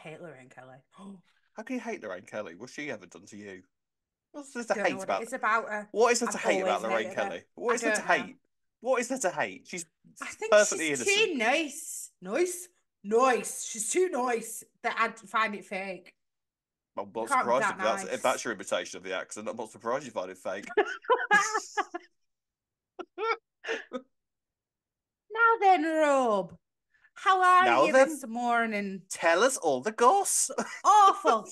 hate Lorraine Kelly. How can you hate Lorraine Kelly? What's she ever done to you? What's there I to don't know hate what it about? is about her. What is there to I've hate about always Lorraine hated her. Kelly? What I is there to don't know. hate? What is there to hate? She's I think she's perfectly innocent. too nice. Nice. She's too nice that I'd find it fake. I'm You not can't be surprised that if that's nice. your imitation of the accent. I'm not surprised you find it fake. Now then, Rob, how are Now you then, this morning? tell us all the goss. Awful.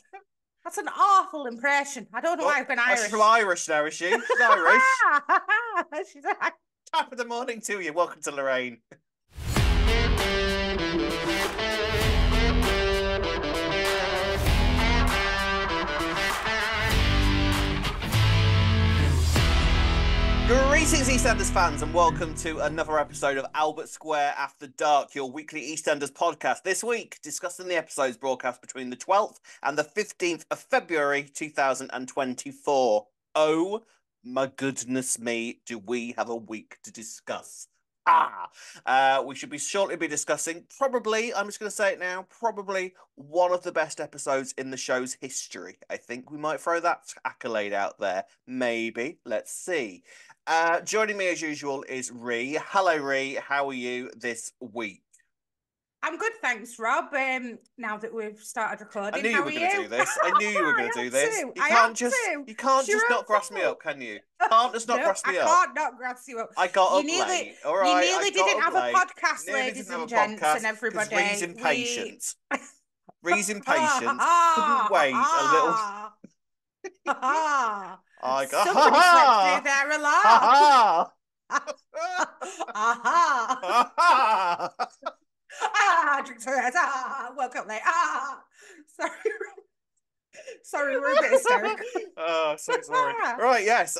That's an awful impression. I don't know why Oh, I've been she's from Irish. Irish now, is she? She's Irish. She's like, Top of the morning to you. Welcome to Lorraine. Greetings, EastEnders fans, and welcome to another episode of Albert Square After Dark, your weekly EastEnders podcast. This week, discussing the episodes broadcast between the 12th and the 15th of February 2024. Oh my goodness me, do we have a week to discuss? We should be shortly be discussing probably, I'm just going to say it now, probably one of the best episodes in the show's history. I think we might throw that accolade out there. Maybe. Let's see. Joining me as usual is Ree. Hello, Ree. How are you this week? I'm good, thanks, Rob. Now that we've started I recording, knew you how were are going to you? do this. I knew you were I going to do had this. to. You I can't had just to. you can't It's your just not own grass me up, fault. can you? Can't just not No, grass I me up. can't not grass you up. I got You up nearly, late. All you right, I nearly got didn't up have a late. podcast, Nearly didn't ladies have a and gents, and podcast because Ree's everybody. We impatient. Ree's impatient. Couldn't ha wait a little. ha ha ha. I got Somebody slept through ha their alarm. ha Aha! ha ha. Drinks for heads. Woke up late. Sorry, sorry, we're a bit hysterical. Oh, so sorry. Right, yes.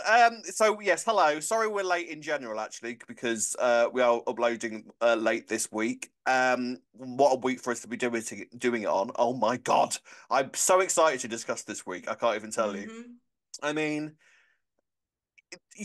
So yes, hello. Sorry we're late in general, actually, because we are uploading late this week. What a week for us to be doing it on. Oh my God. I'm so excited to discuss this week. I can't even tell you. Mm-hmm. I mean,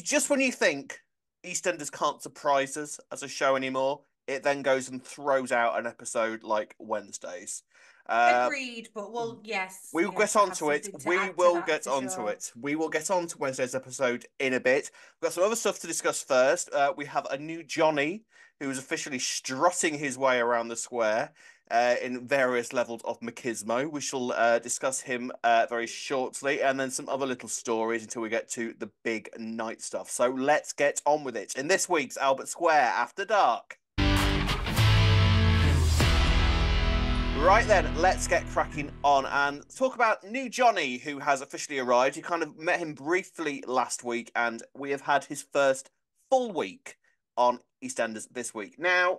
just when you think EastEnders can't surprise us as a show anymore, it then goes and throws out an episode like Wednesdays. Uh, Agreed, but well, we will get yes, I have onto it. something to We add to will that get for onto sure. it. We will get on to Wednesday's episode in a bit. We've got some other stuff to discuss first. We have a new Johnny who is officially strutting his way around the square in various levels of machismo. We shall discuss him very shortly, and then some other little stories until we get to the big night stuff. So let's get on with it. In this week's Albert Square After Dark. Right then, let's get cracking on and talk about new Johnny, who has officially arrived. You kind of met him briefly last week, and we have had his first full week on EastEnders this week. Now,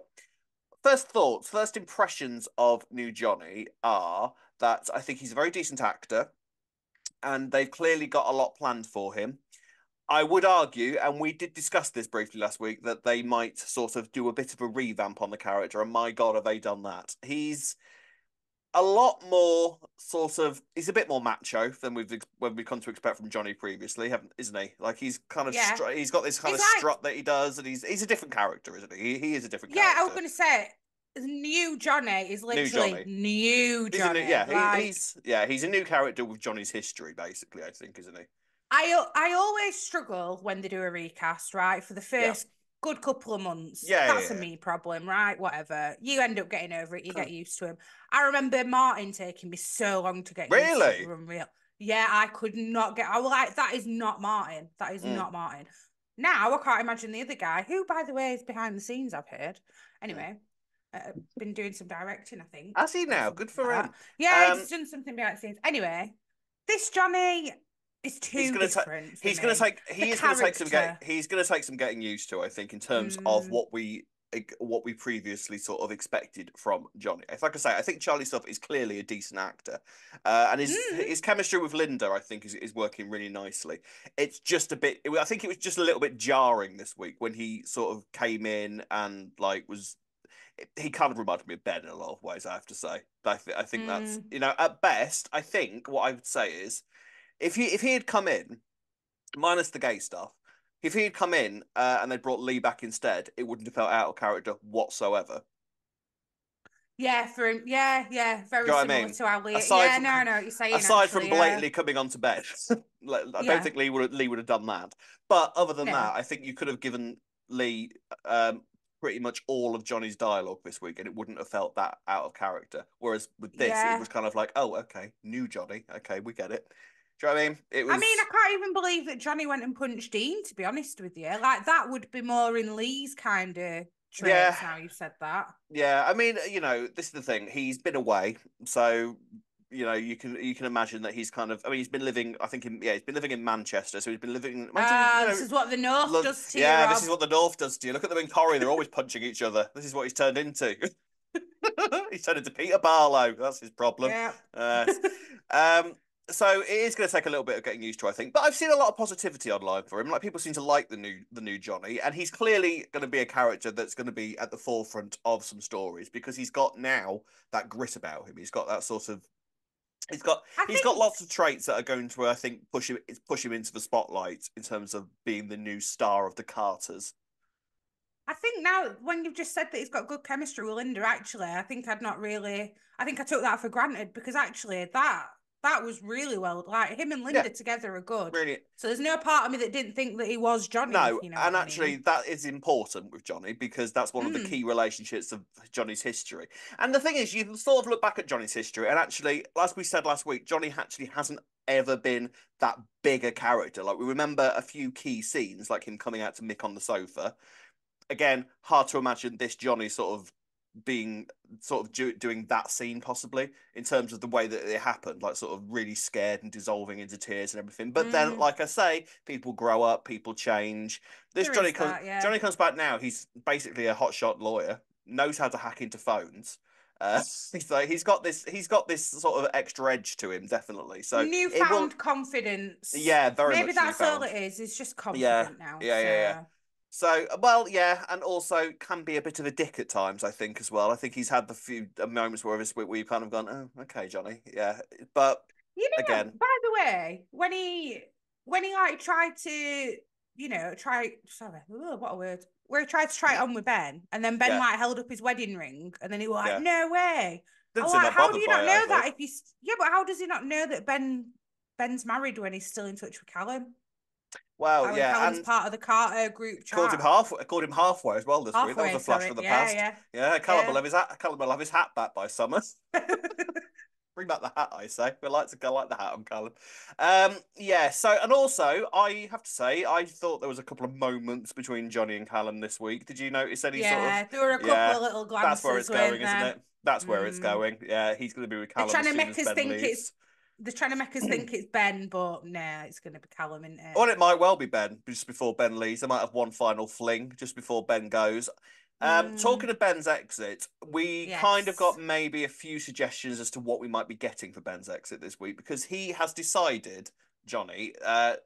first thoughts, first impressions of new Johnny are that I think he's a very decent actor, and they've clearly got a lot planned for him. I would argue, and we did discuss this briefly last week, that they might sort of do a bit of a revamp on the character, and my God, have they done that? He's a lot more sort of he's a bit more macho than we've come to expect from Johnny previously, haven't isn't he? Like he's kind of Yeah, he's got this kind he's of like, strut that he does, and he's a different character, isn't he? He is a different yeah, I was character. gonna say, new Johnny is New literally Johnny. new He's a new Johnny. Like, he's a new character with Johnny's history, basically, I think, isn't he? I always struggle when they do a recast, right? For the Yeah. first good couple of months. Yeah, That's yeah, a yeah. me problem, right? Whatever. You end up getting over it, you get used to him. I remember Martin taking me so long to get used to. It Really? was unreal. Yeah, I could not get I was like, that is not Martin. That is Mm, not Martin. Now I can't imagine the other guy, who by the way is behind the scenes, I've heard. mm. Anyway. Been doing some directing, I think, Has he or now? something Good like for that. him. Yeah, Um, he's done something behind the scenes. Anyway, this Johnny is he's too gonna take different for he's gonna me. take The he is gonna take character. some getting used to, I think, in terms of Mm, what we previously sort of expected from Johnny. Like I say, I think Charlie Stuff is clearly a decent actor, and mm. his chemistry with Linda, I think, is working really nicely. It's just a bit. I think it was just a little bit jarring this week when he sort of came in and like was. He kind of reminded me of Ben in a lot of ways, I have to say. I think that's Mm. at best. I think what I would say is if he had come in minus the gay stuff. If he had come in and they brought Lee back instead, it wouldn't have felt out of character whatsoever. Yeah, for him. Yeah, yeah. Do you Very know what I similar mean? to how Lee. Aside Yeah, from no, I know what you're saying, aside from actually. Yeah. blatantly coming onto bed, like, I don't Yeah. think Lee would have done that. But other than No. that, I think you could have given Lee pretty much all of Johnny's dialogue this week, and it wouldn't have felt that out of character. Whereas with this, it Yeah. was kind of like, oh, okay, new Johnny, okay, we get it. Do you know what I mean? It I mean, I was, can't even believe that Johnny went and punched Dean, to be honest with you. Like, that would be more in Lee's kind of yeah, traits now you've said that. yeah. I mean, this is the thing. He's been away, so you can imagine that he's kind of. I mean, he's been living. I think he's been living in Manchester, so he's been living. Imagine, This is what the North does to you, Yeah, this is Rob. what the North does to you. Look at them in Corrie; they're always punching each other. This is what he's turned into. He's turned into Peter Barlow. That's his problem. Yeah. Uh, um, so it is going to take a little bit of getting used to, I think. But I've seen a lot of positivity online for him. Like people seem to like the new Johnny, and he's clearly going to be a character that's going to be at the forefront of some stories because he's got now that grit about him. He's got that sort of I he's got think lots of traits that are going to, I think, push him into the spotlight in terms of being the new star of the Carters. I think now when you've just said that he's got good chemistry with Linda, actually, I think I took that for granted because actually that was really well. Like him and Yeah, Linda together are good. really. So there's no part of me that didn't think that he was Johnny, if No, you know and what I actually, mean. that is important with Johnny because that's one of the Mm, key relationships of Johnny's history. And the thing is, you sort of look back at Johnny's history, and actually, as we said last week, Johnny actually hasn't ever been that big a character. Like, we remember a few key scenes, like him coming out to Mick on the sofa. Again, hard to imagine this Johnny being doing that scene possibly in terms of the way that it happened, like sort of really scared and dissolving into tears and everything. But then, mm, like I say, people grow up, people change. This there is that, yeah. Johnny comes back now. He's basically a hotshot lawyer, knows how to hack into phones. He's got this sort of extra edge to him, definitely. So it will, Newfound confidence. yeah, very Maybe much that's all newfound. it is. He's just Yeah, confident now. yeah. So So, well, yeah, and also can be a bit of a dick at times, I think, as well. I think he's had the few moments where this week where you've kind of gone, oh, okay, Johnny, yeah. But you know, again, by the way, when he like tried to, what a word. Where he tried to try it on with Ben, and then Ben yeah, like held up his wedding ring, and then he was like, yeah. "No way!" Didn't I'm seem like, that "How do bothered you by not it, I know that? thought. If he's yeah, but how does he not know that Ben's married when he's still in touch with Callum? Well, Like when yeah, Callum's and part of the Carter group chat. called him halfway as well this week. That was Halfway, a flash sorry. from the Yeah, past. yeah, Yeah, yeah. Callum will have his hat back by summer. Bring back the hat, I say. We like to go like the hat on Callum. Yeah. So, and also, I have to say, I thought there was a couple of moments between Johnny and Callum this week. Did you notice any sort of? Yeah, there were a couple Yeah, of little that's where glances, it's going, weren't isn't there? it? That's where it's Mm. going. Yeah, he's going to be with They're Callum trying as to soon make as us Ben think leaves. they're trying to make us think it's Ben, but nah, it's gonna be Callum, isn't it? Or it might well be Ben just before Ben leaves. They might have one final fling just before Ben goes. Talking Mm, of Ben's exit, we kind of yes. got maybe a few suggestions as to what we might be getting for Ben's exit this week because he has decided, Johnny, that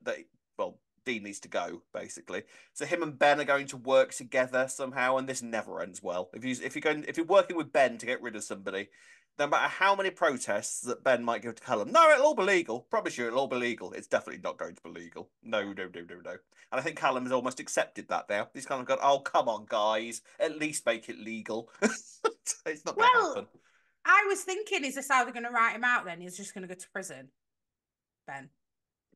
well, Dean needs to go basically. So him and Ben are going to work together somehow, and this never ends well. If you're working with Ben to get rid of somebody, no matter how many protests that Ben might give to Callum, no, it'll all be legal. Promise you, it'll all be legal. It's definitely not going to be legal. No. And I think Callum has almost accepted that now. He's kind of gone, oh, come on, guys. At least make it legal. It's not going to happen. Well, I was thinking, is this how they're gonna write him out then? He's just gonna go to prison, Ben.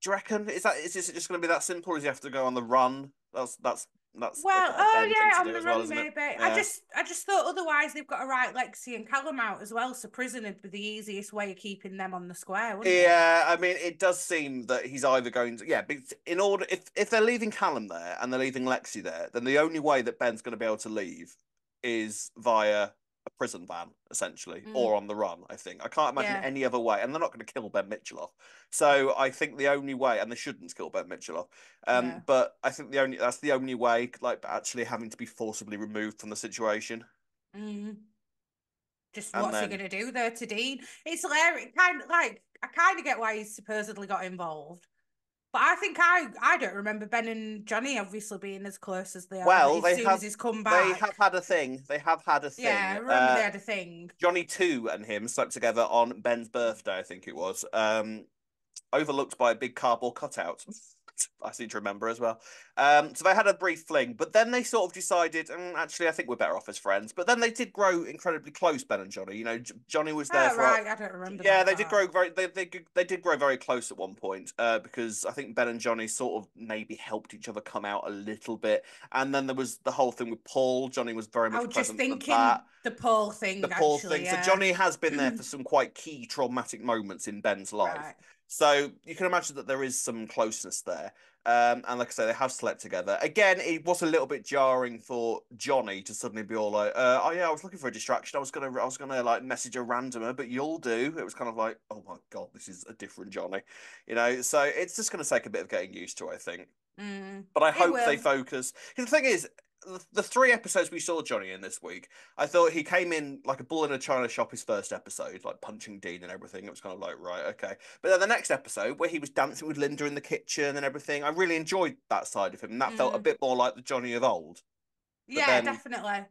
Do you reckon? Is this just going to be that simple? Or does he have to go on the run? That's Well, a oh Ben thing yeah, to on do the as well, run isn't it? maybe. Yeah. I just thought otherwise they've got to write Lexi and Callum out as well, so prison would be the easiest way of keeping them on the square, wouldn't it? Yeah, I mean, it does seem that he's either going to, yeah, but in order, if they're leaving Callum there and they're leaving Lexi there, then the only way that Ben's going to be able to leave is via a prison ban, essentially, or Mm, on the run, I think. I can't imagine yeah, any other way, and they're not going to kill Ben Mitchell off. So I think the only way, and they shouldn't kill Ben Mitchell off, no. but I think that's the only way, like actually having to be forcibly removed from the situation. Mm. Just And what's he then gonna do there to Dean? It's hilarious. Kind of like I kind of get why he's supposedly got involved, but I think I don't remember Ben and Johnny obviously being as close as they are. But well, as soon as he's come they have back, had a thing. They have had a yeah, thing. I remember they had a thing. Johnny 2 and him slept together on Ben's birthday, I think it was. Overlooked by a big cardboard cutout. I seem to remember as well. So they had a brief fling, but then they sort of decided, actually, I think we're better off as friends. But then they did grow incredibly close, Ben and Johnny. You know, Johnny was there Oh, for. right. I don't remember Yeah, that they did part. grow they did grow very close at one point. Because I think Ben and Johnny sort of maybe helped each other come out a little bit, and then there was the whole thing with Paul. Johnny was very I much was just present for that. thinking the Paul The thing, Paul actually. thing. So Yeah. Johnny has been there for some quite key traumatic moments in Ben's life. Right. So you can imagine that there is some closeness there. And like I say, they have slept together. Again, it was a little bit jarring for Johnny to suddenly be all like, "Oh yeah, I was looking for a distraction. I was gonna like message a randomer, but you'll do." It was kind of like, "Oh my god, this is a different Johnny," you know. So it's just gonna take a bit of getting used to, I think. Mm. But I It hope they will. focus. Because the thing is, the three episodes we saw Johnny in this week, I thought he came in like a bull in a china shop. His first episode, like punching Dean and everything, it was kind of like, right, okay. But then the next episode, where he was dancing with Linda in the kitchen and everything, I really enjoyed that side of him. And that felt a Mm. bit more like the Johnny of old. But Yeah, then, definitely.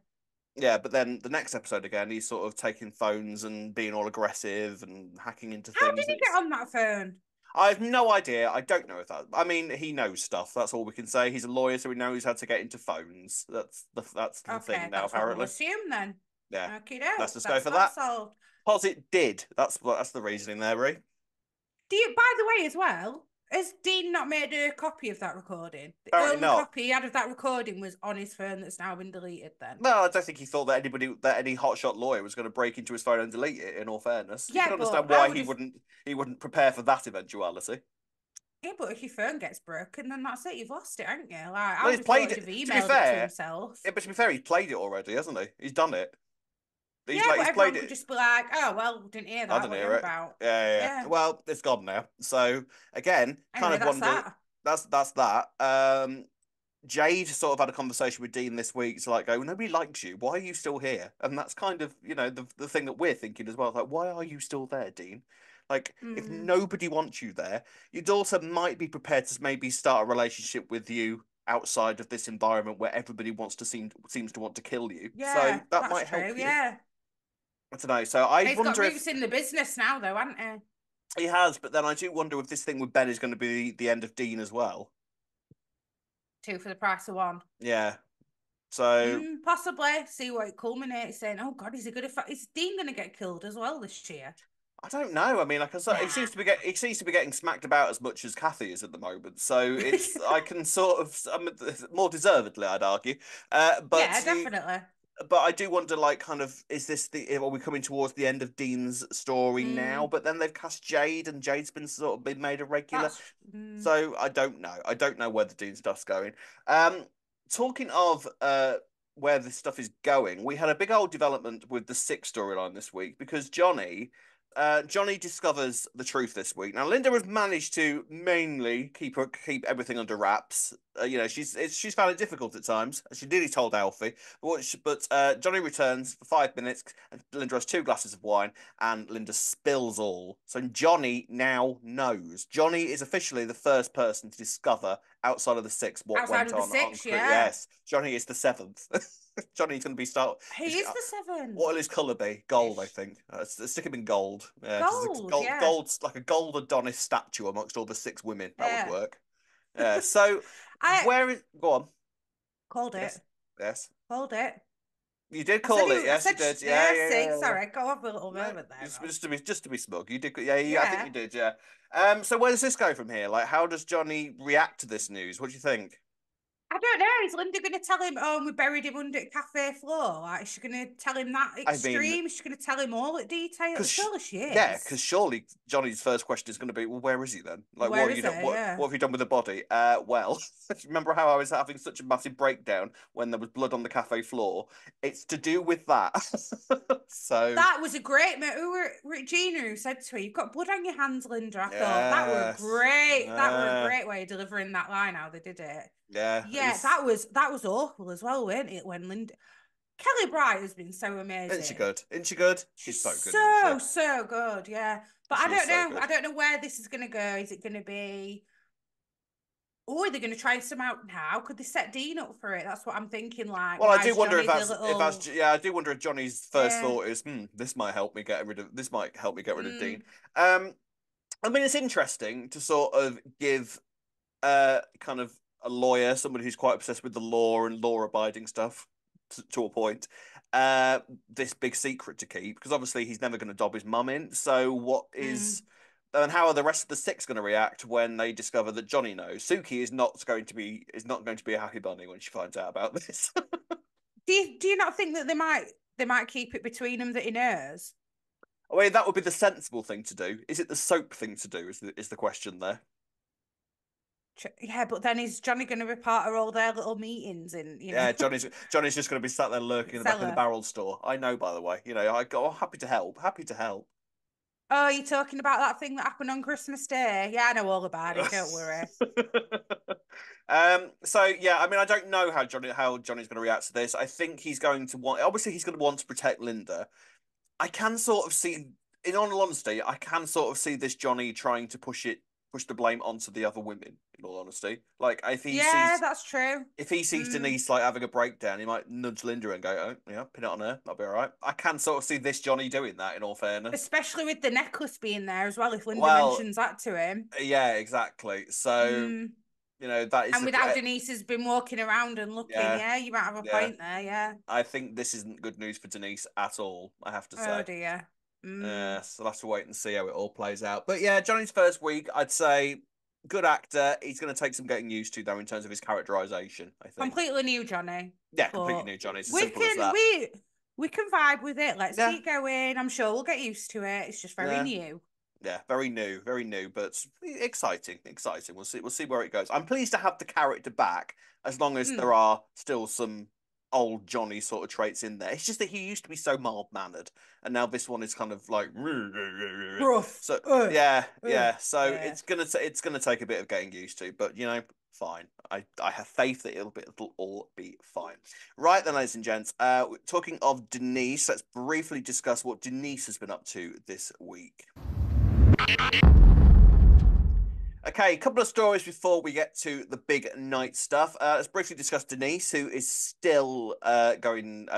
yeah, but then the next episode again, he's sort of taking phones and being all aggressive and hacking into How did things. he get on that phone? I have no idea. I don't know if that. I mean, he knows stuff. That's all we can say. He's a lawyer, so he knows how to get into phones. That's the thing Okay, now, that's what we'll apparently. assume then. Yeah, Okay, let's doke. just go That's for that that. solved. Posit did. That's the reasoning there, Ree. Do you, by the way, as well, has Dean not made a copy of that recording? The Apparently only not. copy he had of that recording was on his phone that's now been deleted then. No, I don't think he thought that any hotshot lawyer was going to break into his phone and delete it. In all fairness, you can Yeah, but understand I why would have. he wouldn't prepare for that eventuality. Yeah, but if your phone gets broken, then that's it. You've lost it, haven't you? Like, I Well, would he's have thought played he'd it. have To be emailed it to fair, himself. yeah, but to be fair, he's played it already, hasn't he? He's done it. Yeah, but He's played everyone could it. just be like, oh, well, didn't hear I that. didn't What you're hear on it. about? Yeah. Yeah. Well, it's gone now. So again, kind Anyway, of that's wonder. that. That's that. Jade sort of had a conversation with Dean this week to like go, nobody likes you. Why are you still here? And that's kind of, the thing that we're thinking as well. Like, why are you still there, Dean? Like, if Mm, nobody wants you there, your daughter might be prepared to maybe start a relationship with you outside of this environment where everybody seems to want to kill you. So yeah, that that's might true. help you. Yeah. I don't know. So I He's got wonder if roots in the business now, though, hasn't he? he has, but then I do wonder if this thing with Ben is going to be the end of Dean as well. Two for the price of one. Yeah. So Possibly. See what it culminates in. Oh God, is Dean gonna get killed as well this year? I don't know. I mean, like I said, Nah. he seems to be getting smacked about as much as Kathy is at the moment. So it's I can sort of more deservedly, I'd argue. Yeah, definitely. But I do wonder, like, kind of, is this are we coming towards the end of Dean's story now? Mm, But then they've cast Jade, and Jade's been sort of been made a regular. that's mm, So I don't know. I don't know where the Dean stuff's going. Talking of where this stuff is going, we had a big old development with the Six storyline this week because Johnny discovers the truth this week. Now Linda has managed to mainly keep everything under wraps. She's found it difficult at times. She nearly told Alfie, but Johnny returns for 5 minutes, and Linda has two glasses of wine, and Linda spills all. So Johnny now knows. Johnny is officially the first person to discover outside of the six what outside went of the on. six. Yeah, Yes, Johnny is the seventh. Johnny's going to be start. he is the seventh What will his colour be? Gold, I ish. think. Stick him in gold. Yeah, because Gold. Yeah, gold's like a gold Adonis statue amongst all the six women. That would yeah. work. Yeah. So I where is? Go on. called it. Yes. Yes. Called it. You did I said call it. I Yes, you said did. Yeah. yeah. Yeah. See, Yeah. Yeah. sorry, go off a little No, moment there, Rob. just to be smug. You did. Yeah. I think Yeah. you did. Yeah. So where does this go from here? Like, how does Johnny react to this news? What do you think? I don't know. Is Linda going to tell him, oh, we buried him under the cafe floor? Like, is she going to tell him that I mean, extreme? Is she going to tell him all at detail? because Surely she yeah, is. because surely Johnny's first question is going to be, well, where is he then? Like, what Where have you is done? it? Yeah. What have you done with the body? Well, remember how I was having such a massive breakdown when there was blood on the cafe floor? It's to do with that. So That was a great move. Regina who said to her, "You've got blood on your hands, Linda." I thought that were yes, great. That were a great way of delivering that line. How they did it. yeah, it Yeah, was. that was awful as well, weren't it? When Linda Kelly Bright has been so Isn't she amazing. good? Isn't she good? She's She's so good, isn't she? so good. Yeah, but I She is don't so know. I good. don't know where this is going to go. Is it going to be? Or are they going to try some out now? Could they set Dean up for it? That's what I'm thinking. Like, Well, I why do is wonder Johnny the if little? that's yeah, I do wonder if Johnny's first Yeah. thought is, this might help me get rid of Dean. Mm, Um, I mean, it's interesting to sort of give. kind of a lawyer, somebody who's quite obsessed with the law and law-abiding stuff to a point, this big secret to keep because obviously he's never going to dob his mum in. So what Mm. is and how are the rest of the six going to react when they discover that Johnny knows? Suki is not going to be a happy bunny when she finds out about this. Do you not think that they might keep it between them that he knows? I mean, that would be the sensible thing to do. Is it the soap thing to do? Is the question there? Yeah, but then is Johnny going to be part of all their little meetings in, Yeah, Johnny's just going to be sat there lurking in the back of the cellar? barrel store. I know, by the way. I go, oh, happy to help, happy to help. Oh, you're talking about that thing that happened on Christmas Day? Yeah, I know all about it. Don't worry. So yeah, I mean, I don't know how Johnny's going to react to this. I think he's going to want. Obviously, he's going to want to protect Linda. I can sort of see, in all honesty, I can sort of see this Johnny trying to push the blame onto the other women. In all honesty, like Yeah, that's true. if he sees Mm. Denise like having a breakdown, he might nudge Linda and go, "Oh, yeah, pin it on her. That'll be all right." I can sort of see this Johnny doing that. In all fairness, Especially with the necklace being there as well, if Linda well, mentions that to him. yeah, exactly. So Mm. that is And the with how Denise has been walking around and looking, yeah, yeah, you might have a yeah. point there, yeah. I think this isn't good news for Denise at all. I have to Oh say. dear. Mm. So I'll have to wait and see how it all plays out. But yeah, Johnny's first week, I'd say good actor. He's going to take some getting used to though in terms of his characterization. I think. Completely new Johnny. Yeah, completely But new Johnny. It's as we simple as can that. we can vibe with it. Let's Yeah, keep going. I'm sure we'll get used to it. It's just very yeah. new. Yeah, very new, but exciting, exciting. We'll see where it goes. I'm pleased to have the character back, as long as Mm. there are still some old Johnny sort of traits in there. It's just that he used to be so mild mannered, and now this one is kind of like Rough. so. Yeah, yeah. So Yeah. it's gonna take a bit of getting used to, but fine. I have faith that it'll all be fine. Right then, ladies and gents. Talking of Denise, let's briefly discuss what Denise has been up to this week. Okay, a couple of stories before we get to the big night stuff. Let's briefly discuss Denise, who is still going.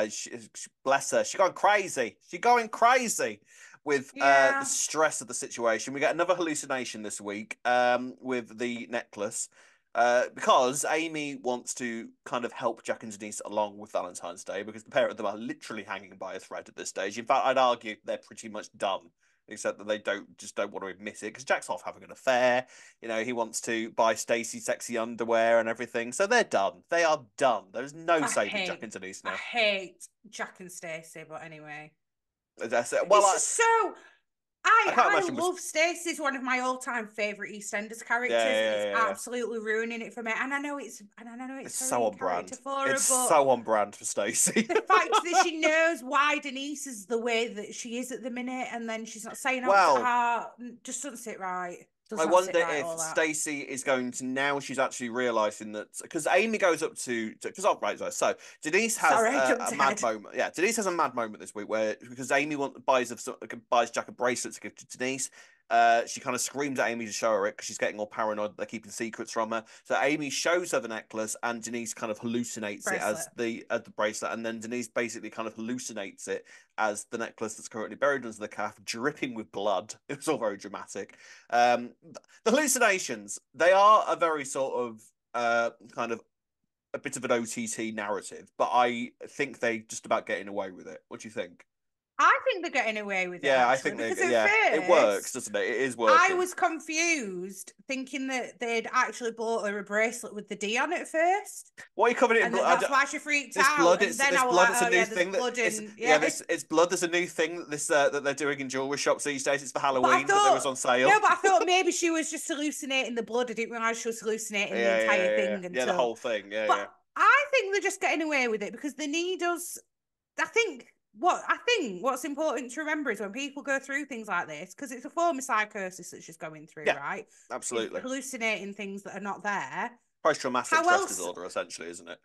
Bless her, she's going crazy. She's going crazy with the Yeah. stress of the situation. We get another hallucination this week with the necklace. Because Amy wants to kind of help Jack and Denise along with Valentine's Day because the pair of them are literally hanging by a thread at this stage. In fact, I'd argue they're pretty much done except that they don't want to admit it because Jack's off having an affair. He wants to buy Stacey sexy underwear and everything. So they're done. They are done. There's no I saving Jack hate and Denise I now. hate Jack and Stacey, but anyway. That's it. Well, It's just so I I can't I imagine. love Stacey's one of my all-time favorite EastEnders Yeah, characters, and yeah, it's yeah, yeah. absolutely ruining it for me. And I know it's It's her so in on character brand. for her, It's but so on brand for Stacey. the fact that she knows why Denise is the way that she is at the minute, and then she's not saying out to Well, heart, just doesn't sit right. Does I not sit wonder right, if all that. Stacey is going to now. She's actually realizing that because Amy goes up to because oh right, so Denise has Sorry, I jumped a mad ahead. moment. Yeah, Denise has a mad moment this week where because Amy buys Jack a bracelet to give to Denise. She kind of screams at Amy to show her it because she's getting all paranoid. They're keeping secrets from her. So Amy shows her the necklace, and Denise kind of hallucinates it as Bracelet. the bracelet, and then Denise basically kind of hallucinates it as the necklace that's currently buried under the calf, dripping with blood. It was all very dramatic. The hallucinations, they are a very sort of kind of a bit of an OTT narrative, but I think they just about getting away with it. What do you think? I think they're getting away with it Yeah, I actually think because at yeah, it works, first doesn't it? It is I working. was confused thinking that they'd actually bought her a bracelet with the D on it first, What are you covered in and blood? that's why she freaked This out. blood, And it's then this I was blood like, is a oh new yeah, there's thing that blood it's in yeah, yeah. this it's blood is a new thing that this that they're doing in jewelry shops these days. It's for But I Halloween, but it was thought on sale. no, but I thought maybe she was just hallucinating the blood. I didn't realize she was hallucinating the entire thing Yeah, the until. whole thing. Yeah, But yeah. I think they're just getting away with it because they need us. I think what's important to remember is when people go through things like this, because it's a form of psychosis that she's going through, Yeah, right? She's absolutely. hallucinating things that are not there. Post-traumatic How stress else? disorder, essentially, isn't it?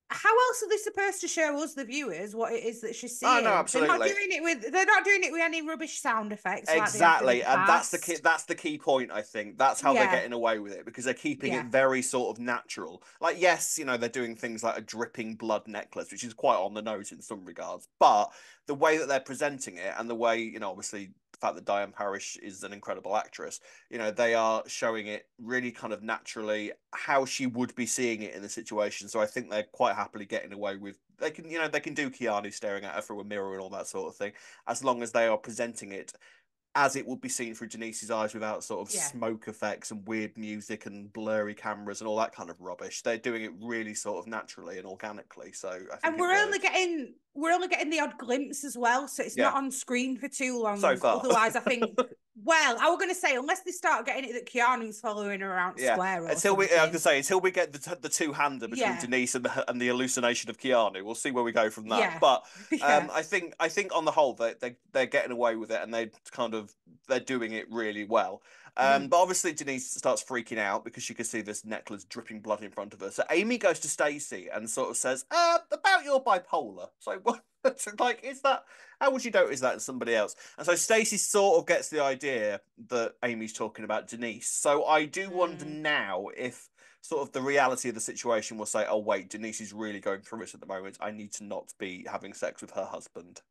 How else are they supposed to show us, the viewers, what it is that she's Oh no, seeing? They're not absolutely. doing it with. They're not doing it with any rubbish sound effects like they have done in Exactly, the and past. that's the key point. I think that's how they're Yeah, getting away with it because they're keeping it yeah, very sort of natural. Like, yes, they're doing things like a dripping blood necklace, which is quite on the nose in some regards, but the way that they're presenting it and the way obviously the fact that Diane Parrish is an incredible actress. You know, they are showing it really kind of naturally how she would be seeing it in the situation. So I think they're quite happily getting away with. They can, you know, they can do Keanu staring at her through a mirror and all that sort of thing, as long as they are presenting it as it would be seen through Denise's eyes without sort of Yeah. smoke effects and weird music and blurry cameras and all that kind of rubbish. They're doing it really sort of naturally and organically. So I think And it works. we're only getting the odd glimpse as well, so it's Yeah, not on screen for too so long. far. Otherwise, I think, well, I was going to say, unless they start getting it that Keanu's following her around Yeah, Square or until we, I was something. gonna say, until we get the two hander between Yeah, Denise and the hallucination of Keanu, we'll see where we go from that. yeah, But yeah. I think on the whole they're getting away with it and they're doing it really well. Mm. But obviously Denise starts freaking out because she can see this necklace dripping blood in front of her. So Amy goes to Stacey and sort of says, about your bipolar. So what? Like, is that? How would you notice that in somebody else? And so Stacey sort of gets the idea that Amy's talking about Denise. So I do wonder Mm. now if sort of the reality of the situation will say, oh, wait, Denise is really going through it at the moment. I need to not be having sex with her husband.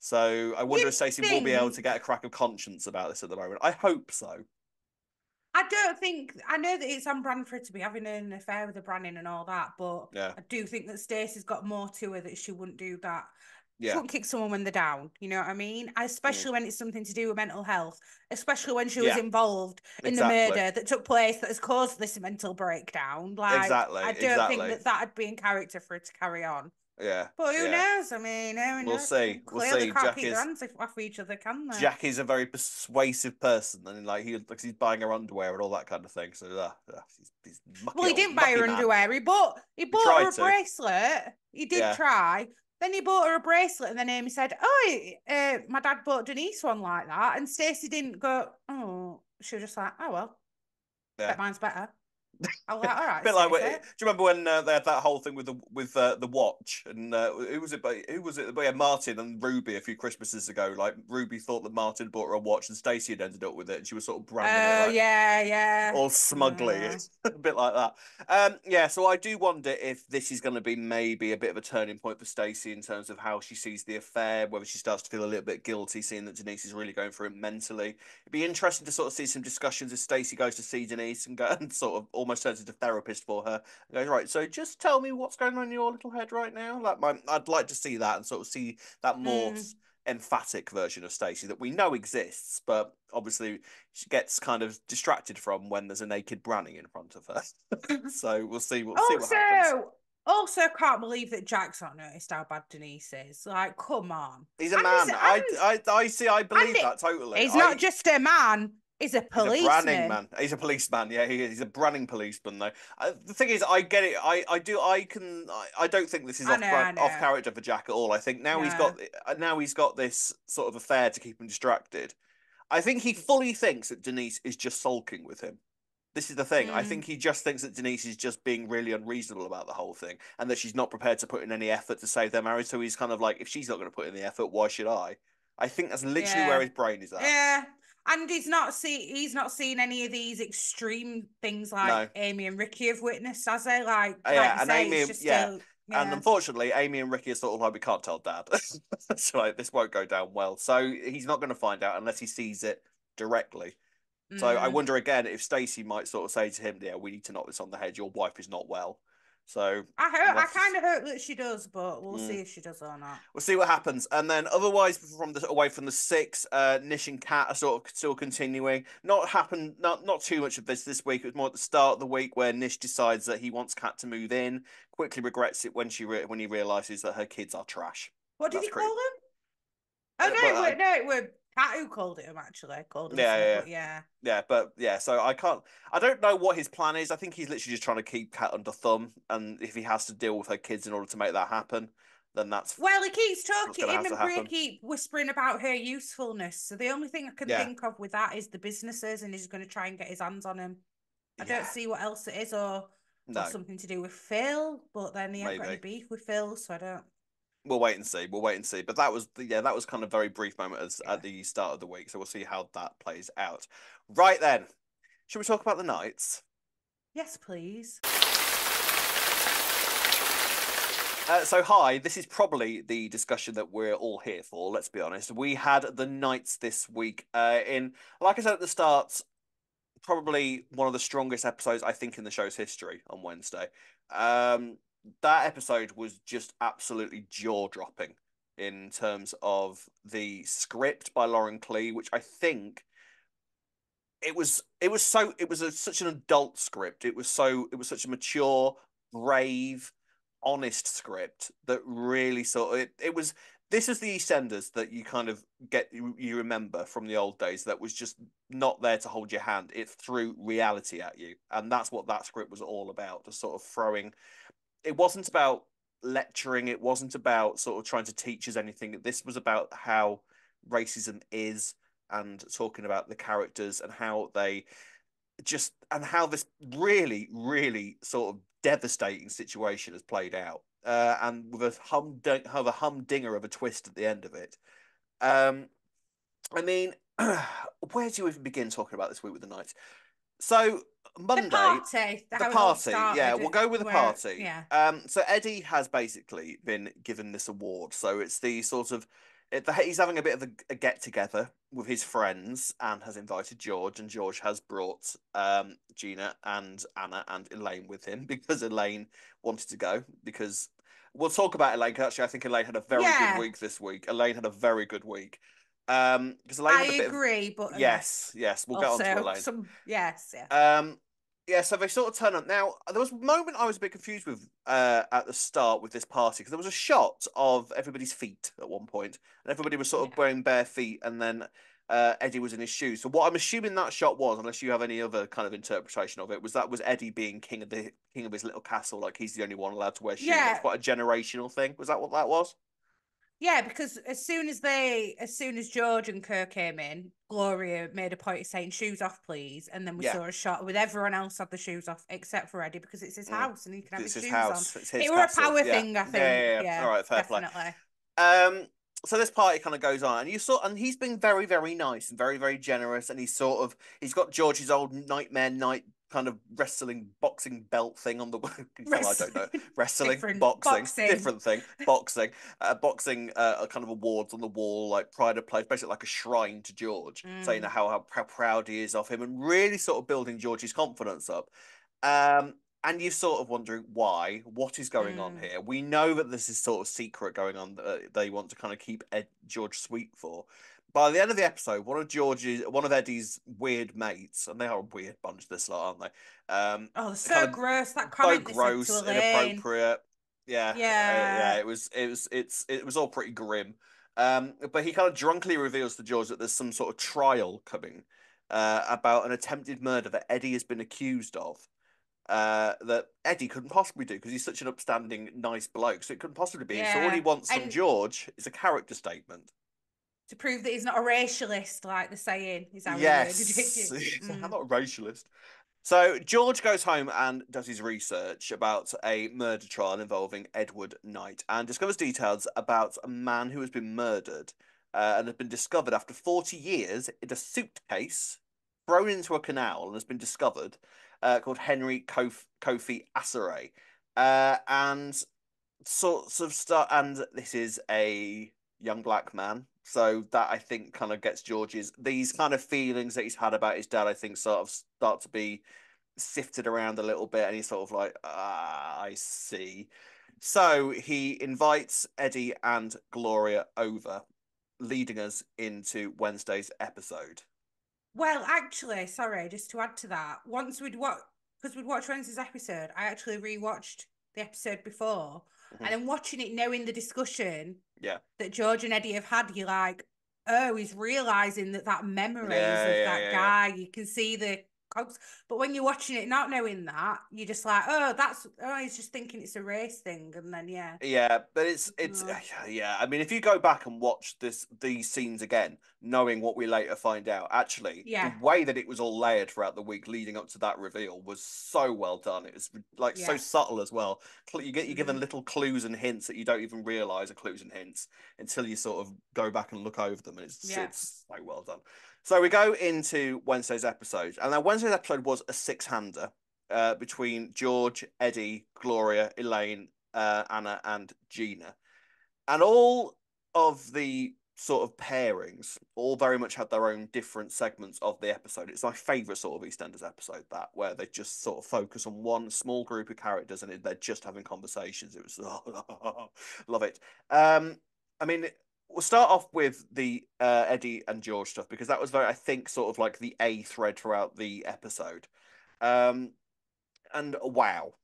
So I wonder if You'd Stacey will be able to think. get a crack of conscience about this at the moment. I hope so. I don't think I know that it's on brand for her to be having an affair with the Branning and all that, but Yeah. I do think that Stacey's got more to her that she wouldn't do that. She Yeah. wouldn't kick someone when they're down, you know what I mean? Mm. Especially when it's something to do with mental health, especially when she was Yeah. involved in the Exactly. murder that took place that has caused this mental breakdown. Like, Exactly. I don't think Exactly. that that'd be in character for her to carry on. Yeah. But who Yeah. knows? I mean, who We'll knows? see. We'll Clearly see. can't keep their hands off each other, can they? Jack is a very persuasive person, and like he's buying her underwear and all that kind of thing. So he's mucky Well, he old didn't buy mucky her man. underwear. He He bought her tried a to. bracelet. He did Yeah, try. Then he bought her a bracelet, and then Amy said, "Oh, my dad bought Denise one like that." And Stacey didn't go, "Oh." She was just like, "Oh well, yeah. bet mine's better." I was like, "All right, Bit like, do Stacey." you remember when they had that whole thing with the watch and who was it? Who was it? Yeah, Martin and Ruby a few Christmases ago. Like Ruby thought that Martin bought her a watch and Stacey had ended up with it, and she was sort of branding it Oh like yeah, yeah. all smugly, a bit like that. Yeah, so I do wonder if this is going to be maybe a bit of a turning point for Stacey in terms of how she sees the affair, whether she starts to feel a little bit guilty, seeing that Denise is really going through it mentally. It'd be interesting to sort of see some discussions as Stacey goes to see Denise and go and sort of almost turns into therapist for her and goes, right, so just tell me what's going on in your little head right now. I'd like to see that and sort of see that more Mm. emphatic version of Stacey that we know exists, but obviously she gets kind of distracted from when there's a naked Branning in front of her. So we'll see. We'll see what happens. Also, also can't believe that Jack's not noticed how bad Denise is. Like, come on. He's a And he's man. I see. I and believe that totally. he's not just a man, he's a He's a Branning policeman. man. He's a policeman. Yeah, he's a Branning policeman though. The thing is, I get it. I do. I can. I don't think this is I off know. character for Jack at all. I think No. now he's got this sort of affair to keep him distracted. I think he fully thinks that Denise is just sulking with him. This is the thing. I Mm, think he just thinks that Denise is just being really unreasonable about the whole thing and that she's not prepared to put in any effort to save their marriage. So he's kind of like, if she's not going to put in the effort, why should I? I think that's literally where yeah. his brain is at. Yeah. And he's not seen any of these extreme things like No. Amy and Ricky have witnessed, has he? Like Yeah, you and say, it's Amy, just yeah. still And yeah. unfortunately, Amy and Ricky are sort of like, we can't tell dad. So like, this won't go down well. So he's not going to find out unless he sees it directly. So I Mm. wonder again if Stacey might sort of say to him, yeah, we need to knock this on the head. Your wife is not well. So I kind of hope that she does, but we'll mm, see if she does or not. we'll see what happens. And then otherwise, away from the six, Nish and Kat are sort of still continuing. Not too much of this week. It was more at the start of the week where Nish decides that he wants Kat to move in. Quickly regrets it when when he realizes that her kids are trash. What did That's he pretty. call him? Oh But no, it were Cat who called him actually. Called him yeah, something, yeah, but yeah. yeah, but yeah. So I can't. I don't know what his plan is. I think he's literally just trying to keep Kat under thumb, and if he has to deal with her kids in order to make that happen, then that's Well, he keeps what's talking, going to him have to and Bria happen. keep whispering about her usefulness. So the only thing I can Yeah, think of with that is the businesses, and he's going to try and get his hands on him. I don't yeah. see what else it is, or No, something to do with Phil, but then he ain't got any maybe. beef with Phil, so I don't. We'll wait and see. We'll wait and see. But that was that was kind of very brief moment Yeah. at the start of the week. So we'll see how that plays out. Right then, should we talk about the Knights? Yes, please. So hi, this is probably the discussion that we're all here for. Let's be honest. We had the Knights this week. Like I said at the start, probably one of the strongest episodes I think in the show's history on Wednesday. Um, that episode was just absolutely jaw dropping in terms of the script by Lauren Clee, which I think such an adult script. It was such a mature, brave, honest script that really sort of it was this is the EastEnders that you kind of you remember from the old days that was just not there to hold your hand. It threw reality at you. And that's what that script was all about, just sort of throwing it wasn't about lecturing, it wasn't about sort of trying to teach us anything. This was about how racism is and talking about the characters and how they and how this really, really sort of devastating situation has played out. And with a humdinger of a twist at the end of it. Um, I mean, where do you even begin talking about this week with the Knights? So The Monday, party, the how it all party. Yeah, started, we'll go with the where, party. yeah. So Eddie has basically been given this award. So it's the sort of he's having a bit of a get together with his friends and has invited George, and George has brought Gina and Anna and Elaine with him because Elaine wanted to go. Because we'll talk about Elaine. 'Cause actually, I think Elaine had a very good Yeah, week this week. Elaine had a very good week. Because Elaine I had a bit of agree, but yes, yes. We'll get on to also Elaine. some, yes, yeah. Um, yeah, so they sort of turn up. Now, there was a moment I was a bit confused with at the start with this party because there was a shot of everybody's feet at one point, and everybody was sort of Yeah. wearing bare feet, and then Eddie was in his shoes. So what I'm assuming that shot was, unless you have any other kind of interpretation of it, was Eddie being king of his little castle, like he's the only one allowed to wear shoes. That's Yeah, quite a generational thing. Was that what that was? yeah, because as soon as George and Kerr came in, Gloria made a point of saying shoes off, please, and then we Yeah. saw a shot with everyone else had the shoes off except for Eddie because it's his Mm. house and he can have It's his his shoes on. house. It's his It were a castle. power Yeah. thing, I Yeah, yeah, think. yeah. All Yeah, right, fair play. definitely. Um, so this party kind of goes on, and and he's been very, very nice and very, very generous, and he's got George's old Nightmare Night kind of wrestling boxing belt thing on the. Can you tell I don't know wrestling, Different boxing, boxing. different thing, boxing, kind of awards on the wall, like pride of place, basically like a shrine to George, saying Mm, how proud he is of him, and really sort of building George's confidence up. Um, and you're sort of wondering why, what is going on mm. here? We know that this is sort of secret going on that they want to kind of keep George sweet for. By the end of the episode, one of Eddie's weird mates, and they are a weird bunch, this lot, aren't they? Oh, they're Kind so of gross. That so comment they said to gross, Elaine. inappropriate. Yeah, yeah. Yeah. It was all pretty grim. But he kind of drunkenly reveals to George that there's some sort of trial coming, about an attempted murder that Eddie has been accused of, that Eddie couldn't possibly do because he's such an upstanding, nice bloke. So it couldn't possibly be. So all he Yeah. wants from And George is a character statement. to prove that he's not a racialist, like the saying, is how he worded Yes, it. I'm Mm. not a racialist. So George goes home and does his research about a murder trial involving Edward Knight and discovers details about a man who has been murdered, and has been discovered after 40 years in a suitcase thrown into a canal and has been discovered, called Henry Kofi Asare. And sorts of stuff. And this is a young black man. So that I think kind of gets George's these kind of feelings that he's had about his dad, I think sort of start to be sifted around a little bit, and he's sort of like, I see. So he invites Eddie and Gloria over, leading us into Wednesday's episode. Well, actually, sorry, just to add to that, once we'd watch, because we'd watched Wednesday's episode, I actually rewatched the episode before, Mhm. and then watching it, knowing the discussion Yeah, that George and Eddie have had, you're like, oh, he's realizing that memories yeah, of yeah, that yeah, yeah. guy. You can see the cogs, but when you're watching it, not knowing that, you're just like, oh, he's just thinking it's a race thing, and then yeah, Yeah, but it's oh, yeah. I mean, if you go back and watch these scenes again, knowing what we later find out, actually, the yeah, way that it was all layered throughout the week leading up to that reveal was so well done. It was like so yeah, subtle as well. You're given mm, little clues and hints that you don't even realize are clues and hints until you sort of go back and look over them, and yeah. it's so well done. So we go into Wednesday's episode, and that Wednesday's episode was a six-hander, between George, Eddie, Gloria, Elaine, Anna and Gina, and all of the sort of pairings all very much had their own different segments of the episode. It's my favorite sort of EastEnders episode, that where they just sort of focus on one small group of characters and they're just having conversations. It was love it. I mean, we'll start off with the Eddie and George stuff because that was very, I think, sort of like the A thread throughout the episode. Um, and wow,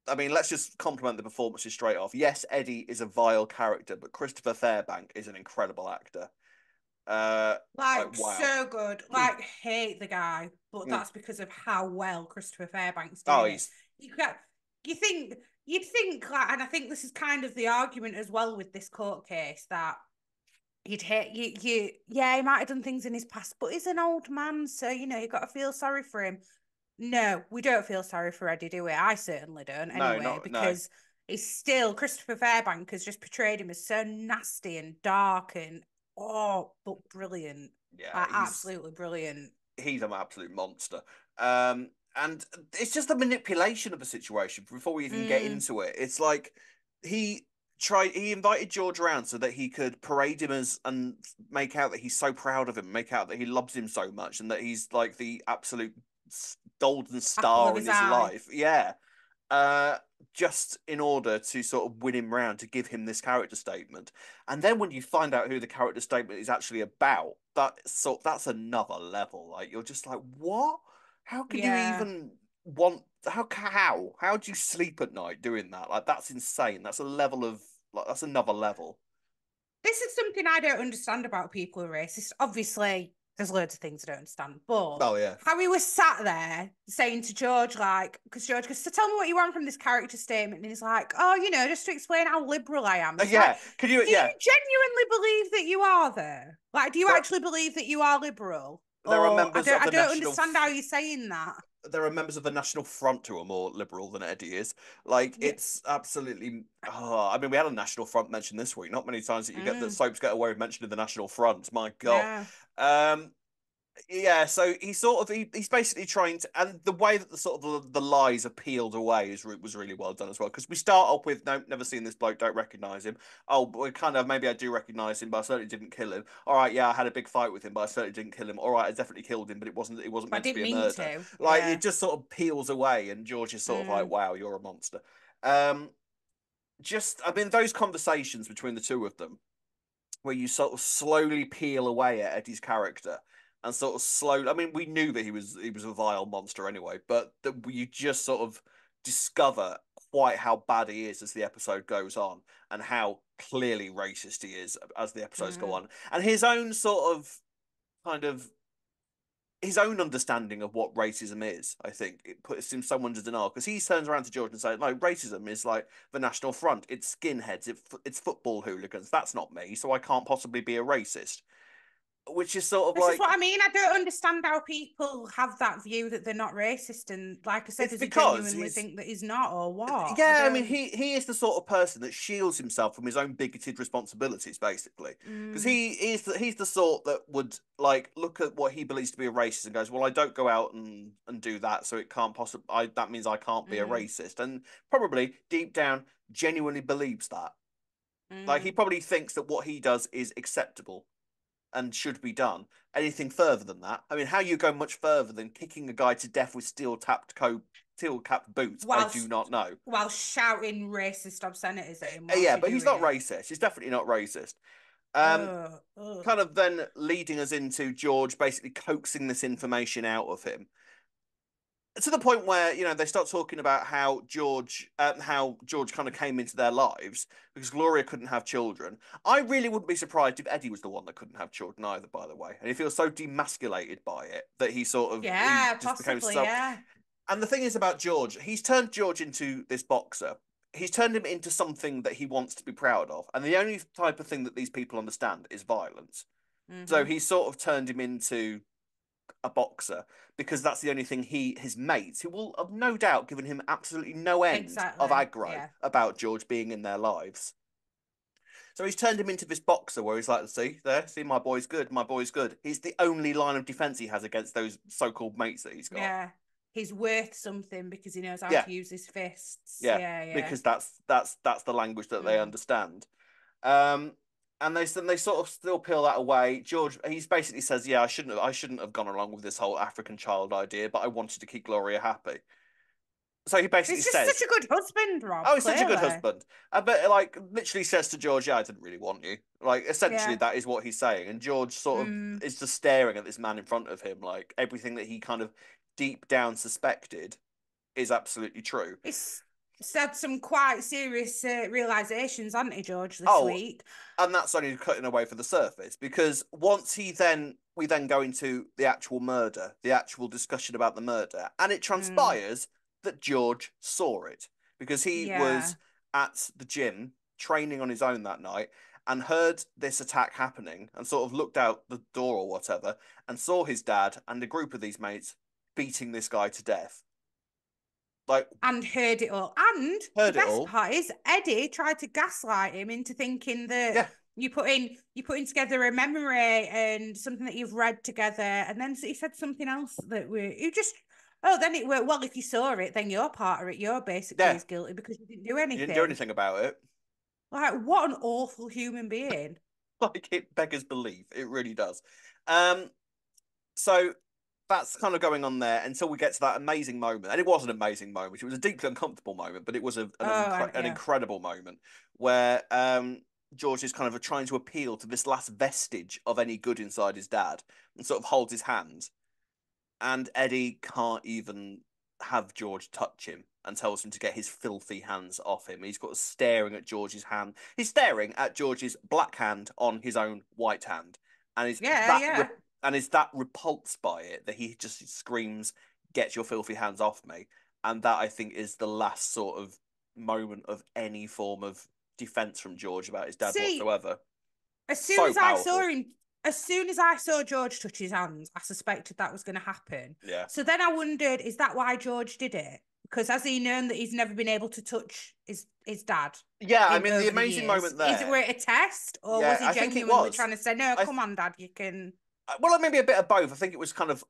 I mean, let's just compliment the performances straight off. Yes, Eddie is a vile character, but Christopher Fairbank is an incredible actor. Like Like wow. so good. Like hate the guy, but that's because of how well Christopher Fairbank's Oh, doing it. he's You got you think you'd think like, and I think this is kind of the argument as well with this court case that you'd hate you yeah, he might have done things in his past, but he's an old man, so you know, you've got to feel sorry for him. No, we don't feel sorry for Eddie, do we? I certainly don't no, anyway, not no. because he's still Christopher Fairbank has just portrayed him as so nasty and dark and but brilliant. Yeah, Absolutely brilliant. he's an absolute monster. And it's just the manipulation of the situation before we even get Mm, into it. It's like he he invited George around so that he could parade him as and make out that he's so proud of him, make out that he loves him so much and that he's like the absolute golden apple of star in his his eye. life. Yeah. uh, just in order to sort of win him round to give him this character statement. And then when you find out who the character statement is actually about, that's another level. Like you're just like, what? How can you Yeah. even want? How do you sleep at night doing that? Like that's insane. That's a level of like that's another level. This is something I don't understand about people who are racist. Obviously, there's loads of things I don't understand, but Oh yeah. how he was sat there saying to George, like, because George goes, so tell me what you want from this character statement. And he's like, oh, you know, just to explain how liberal I am. It's like, Yeah. Can you? do you Yeah. genuinely believe that you are there? Like, do you There actually believe that you are liberal? there are Or members of I the don't national understand how you're saying that. there are members of the National Front who are more liberal than Eddie is. Like Yeah. it's absolutely. Oh, I mean, we had a National Front mention this week. Not many times that you get that Mm, soaps get away with mentioning the National Front. My God. yeah. Um, yeah, so he's basically trying to, and the way that the sort of the lies are peeled away was really well done as well. Because we start off with no, never seen this bloke, don't recognize him. Oh, but kind of maybe I do recognize him, but I certainly didn't kill him. All right, yeah, I had a big fight with him, but I certainly didn't kill him. All right, I definitely killed him, but it wasn't But I meant to be didn't a mean murder. to. Like Yeah. it just sort of peels away, and George is sort of like, Mm, wow, you're a monster. Um, just I mean those conversations between the two of them where you sort of slowly peel away at Eddie's character and sort of slowly. I mean, we knew that he was a vile monster anyway, but that you just sort of discover quite how bad he is as the episode goes on and how clearly racist he is as the episodes go mm. on, and his own sort of kind of his own understanding of what racism is. I think it puts him so under denial because he turns around to George and says, "No, racism is like the National Front. It's skinheads. It's football hooligans. That's not me, so I can't possibly be a racist." Which is sort of This is what like I mean. I don't understand how people have that view that they're not racist. And like I said, it's does he because genuinely he's think that he's not or what? I yeah, I mean don't. he is the sort of person that shields himself from his own bigoted responsibilities, basically. Because Mm, he's the sort that would like look at what he believes to be a racist and goes, well, I don't go out and do that, so it can't possibly. That means I can't be a mm, racist, and probably deep down genuinely believes that. Like he mm. probably thinks that what he does is acceptable and should be done. Anything further than that, I mean, how you go much further than kicking a guy to death with steel capped boots, I do Whilst not know. while shouting racist obscenities at him whilst Yeah, you're but he's doing not it. racist. He's definitely not racist. Um, Oh, oh. Kind of then leading us into George basically coaxing this information out of him to the point where they start talking about how George kind of came into their lives because Gloria couldn't have children. I really wouldn't be surprised if Eddie was the one that couldn't have children either, by the way, and he feels so demasculated by it that he Yeah, just becomes possibly. so. Yeah. And the thing is about George, he's turned George into this boxer. He's turned him into something that he wants to be proud of, and the only type of thing that these people understand is violence. So Mm-hmm. he sort of turned him into a boxer because that's the only thing his mates, who will have no doubt given him absolutely no end of Exactly. aggro Yeah. about George being in their lives. So he's turned him into this boxer where he's like, see, my boy's good, my boy's good. He's the only line of defense he has against those so-called mates that he's got. Yeah. he's worth something because he knows how Yeah, to use his fists. yeah, Yeah, yeah. because that's the language that they Mm. understand. Um, and they sort of still peel that away. George, he's basically says, "Yeah, I shouldn't have gone along with this whole African child idea, but I wanted to keep Gloria happy." So he basically He's just says, such a good husband, "Oh, Rob, he's such a good clearly. husband," but like literally says to George, "Yeah, I didn't really want you." Like essentially, Yeah. that is what he's saying, and George sort of Mm. is just staring at this man in front of him, like everything that he kind of deep down suspected is absolutely true. He's said some quite serious realizations, hasn't he, George, this Oh, week? and that's only cutting away for the surface because once we then go into the actual murder, the actual discussion about the murder, and it Mm. transpires that George saw it because he Yeah. was at the gym training on his own that night and heard this attack happening and sort of looked out the door or whatever and saw his dad and a group of these mates beating this guy to death. Like, And heard it all. And the heard it best all. part is Eddie tried to gaslight him into thinking that Yeah, you putting together a memory and something that you've read together, and then he said something else that we you just then it were well if you saw it then you're part of it, you're basically yeah. as guilty because you didn't do You didn't do anything. anything about it. Like what an awful human being. Like it beggars belief. It really does. Um, so that's kind of going on there until we get to that amazing moment. And it was an amazing moment. It was a deeply uncomfortable moment, but it was Oh, and an yeah. incredible moment where George is kind of trying to appeal to this last vestige of any good inside his dad and sort of holds his hand. And Eddie can't even have George touch him and tells him to get his filthy hands off him. He's got staring at George's hand. He's staring at George's black hand on his own white hand, and Yeah, yeah. is that repulsed by it that he just screams, "Get your filthy hands off me!" And that I think is the last sort of moment of any form of defense from George about his dad See, whatsoever. as soon So as I saw powerful. him, as soon as I saw George touch his hands, I suspected that was going to happen. Yeah. So then I wondered, is that why George did it? Because has he known that he's never been able to touch his dad Yeah, I in mean the over the amazing years? moment Is it there. were it a test, or Yeah, was he I think it genuinely was. trying to say, "No, I come on, Dad, you can"? Well, maybe a bit of both. I think it was kind of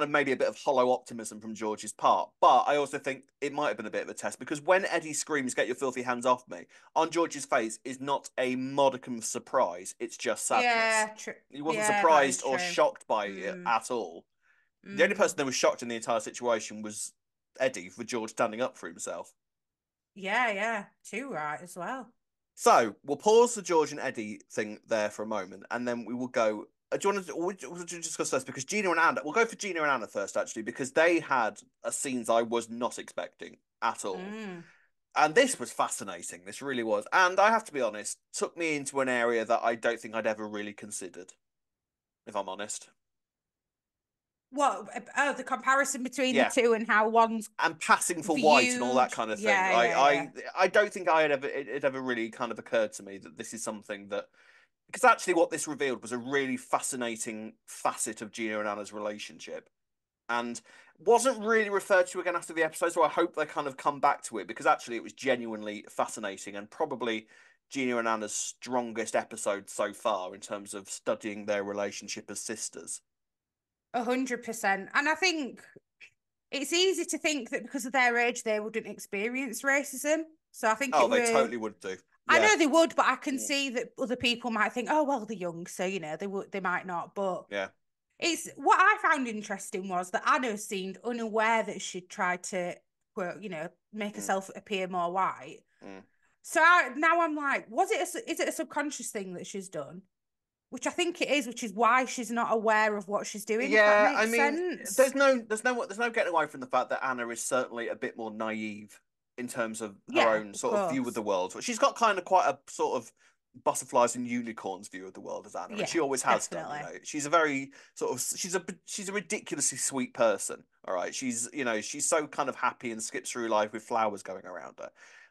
maybe a bit of hollow optimism from George's part, but I also think it might have been a bit of a test because when Eddie screams, "Get your filthy hands off me," on George's face is not a modicum of surprise. It's just sadness. Yeah, true. He wasn't Yeah, that surprised is or true. shocked by it Mm, at all. The only person mm. that was shocked in the entire situation was Eddie for George standing up for himself. Yeah, yeah, too right as well. So we'll pause the George and Eddie thing there for a moment, and then we will go. Do you want to discuss this? Because Gina and Anna, we'll go for Gina and Anna first, actually, because they had a scenes I was not expecting at all. Mm. And this was fascinating. This really was. And I have to be honest, took me into an area that I don't think I'd ever really considered, if I'm honest. What? Oh, the comparison between the Yeah. two and how one's And passing for white and all that viewed. kind of thing. Yeah, yeah, yeah. I don't think I had ever it ever really kind of occurred to me that this is something that because actually what this revealed was a really fascinating facet of Gina and Anna's relationship and wasn't really referred to again after the episode, so I hope they kind of come back to it because actually it was genuinely fascinating and probably Gina and Anna's strongest episode so far in terms of studying their relationship as sisters. 100%. And I think it's easy to think that because of their age, they wouldn't experience racism. So I think Oh, it they were. totally would do. I Yeah. know they would, but I can Mm. see that other people might think, "Oh, well, they're young, so they would, they might not." But Yeah. it's what I found interesting was that Anna seemed unaware that she'd tried to, quote, make Mm. herself appear more white. Mm. So now I'm like, is it a subconscious thing that she's done? Which I think it is, which is why she's not aware of what she's doing, if that Yeah, I makes mean, sense. there's no getting away from the fact that Anna is certainly a bit more naive in terms of her Yeah, own of sort of view of course. the world. She's got kind of quite a sort of butterflies and unicorns view of the world as Anna, and Yeah, she always has done. You definitely. know, she's a very sort of she's a ridiculously sweet person. All right, she's so kind of happy and skips through life with flowers going around her.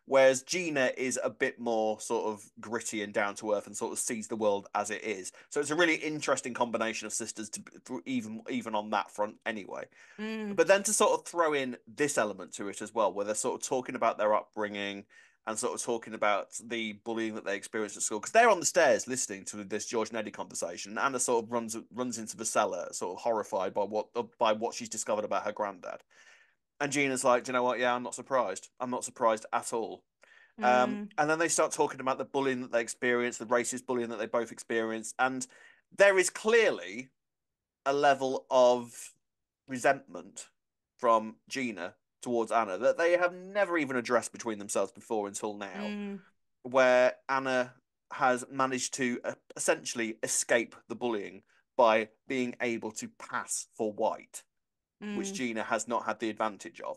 Whereas Gina is a bit more sort of gritty and down to earth and sort of sees the world as it is. So it's a really interesting combination of sisters to even on that front anyway. Mm, But then to sort of throw in this element to it as well, where they're sort of talking about their upbringing and sort of talking about the bullying that they experienced at school, because they're on the stairs listening to this George and Eddie conversation. And Anna sort of runs into the cellar, sort of horrified by what she's discovered about her granddad. And Gina's like, do you know what? Yeah, I'm not surprised. I'm not surprised at all. And then they start talking about the bullying that they experienced, the racist bullying that they both experienced, and there is clearly a level of resentment from Gina towards Anna that they have never even addressed between themselves before until now, where Anna has managed to essentially escape the bullying by being able to pass for white, which Gina has not had the advantage of.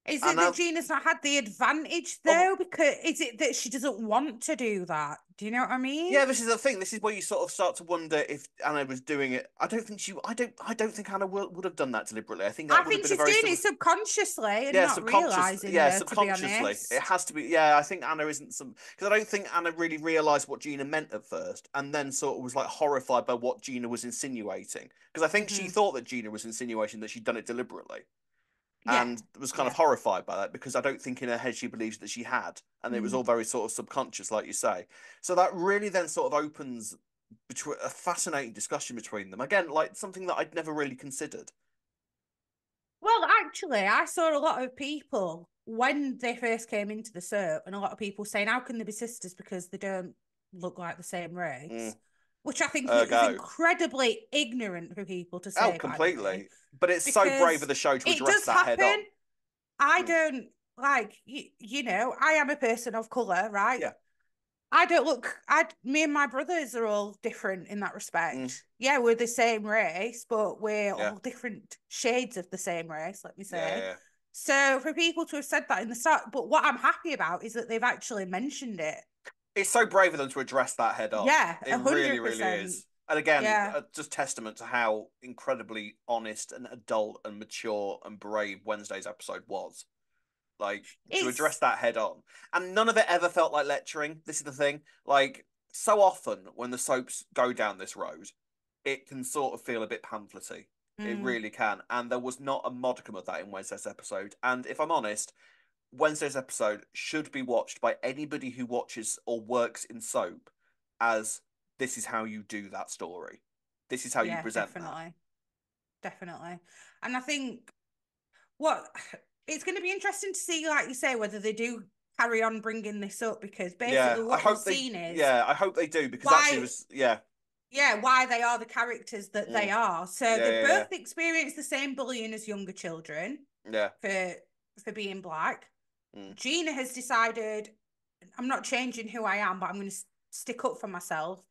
Is it And that Gina's not had the advantage though? Because is it that she doesn't want to do that? Do you know what I mean? yeah, this is the thing. This is where you sort of start to wonder if Anna was doing it. I don't think she. I don't think Anna would have done that deliberately. I think I that would have think been a she's very doing sort it of subconsciously and yeah, not realizing her, to be subconsciously. It honest. has to be. Yeah, I think Anna isn't some because I don't think Anna really realized what Gina meant at first, and then sort of was like horrified by what Gina was insinuating. Because I think she thought that Gina was insinuating that she'd done it deliberately, Yeah, and was kind of yeah. horrified by that because I don't think in her head she believes that she had, and it was all very sort of subconscious, like you say. So that really then sort of opens between a fascinating discussion between them again, like something that I'd never really considered. Well, actually, I saw a lot of people when they first came into the soap, and a lot of people saying, "How can they be sisters because they don't look like the same race?" Which I think is Ergo, incredibly ignorant for people to oh, say, by the way, completely. But it's so brave of because the show to it address does that head happen. on. I Mm. don't like I am a person of color, right? Yeah. I don't look. Me and my brothers are all different in that Mm. respect. Yeah, we're the same race, but we're Yeah. all different shades of the same race, let me Yeah. say. Yeah. So for people to have said that in the start, but what I'm happy about is that they've actually mentioned it. It's so brave of them to address that head on. Yeah, It really, really 100%. is. And again, Yeah. just testament to how incredibly honest and adult and mature and brave Wednesday's episode was. Like, to address It's that head on. And none of it ever felt like lecturing. This is the thing. Like, so often when the soaps go down this road, it can sort of feel a bit pamphletty. It really can. And there was not a modicum of that in Wednesday's episode. And if I'm honest, Wednesday's episode should be watched by anybody who watches or works in soap as this is how you do that story. This is how you yeah, present that. definitely. Definitely. And I think what it's going to be interesting to see, like you say, whether they do carry on bringing this up because Yeah, basically what we've seen is I hope they do because actually it why, was yeah. yeah, why they are the characters that they Mm. are. So Yeah, they yeah, yeah. both experience the same bullying as younger children Yeah. for being black. Mm. Gina has decided I'm not changing who I am, but I'm going to stick up for myself.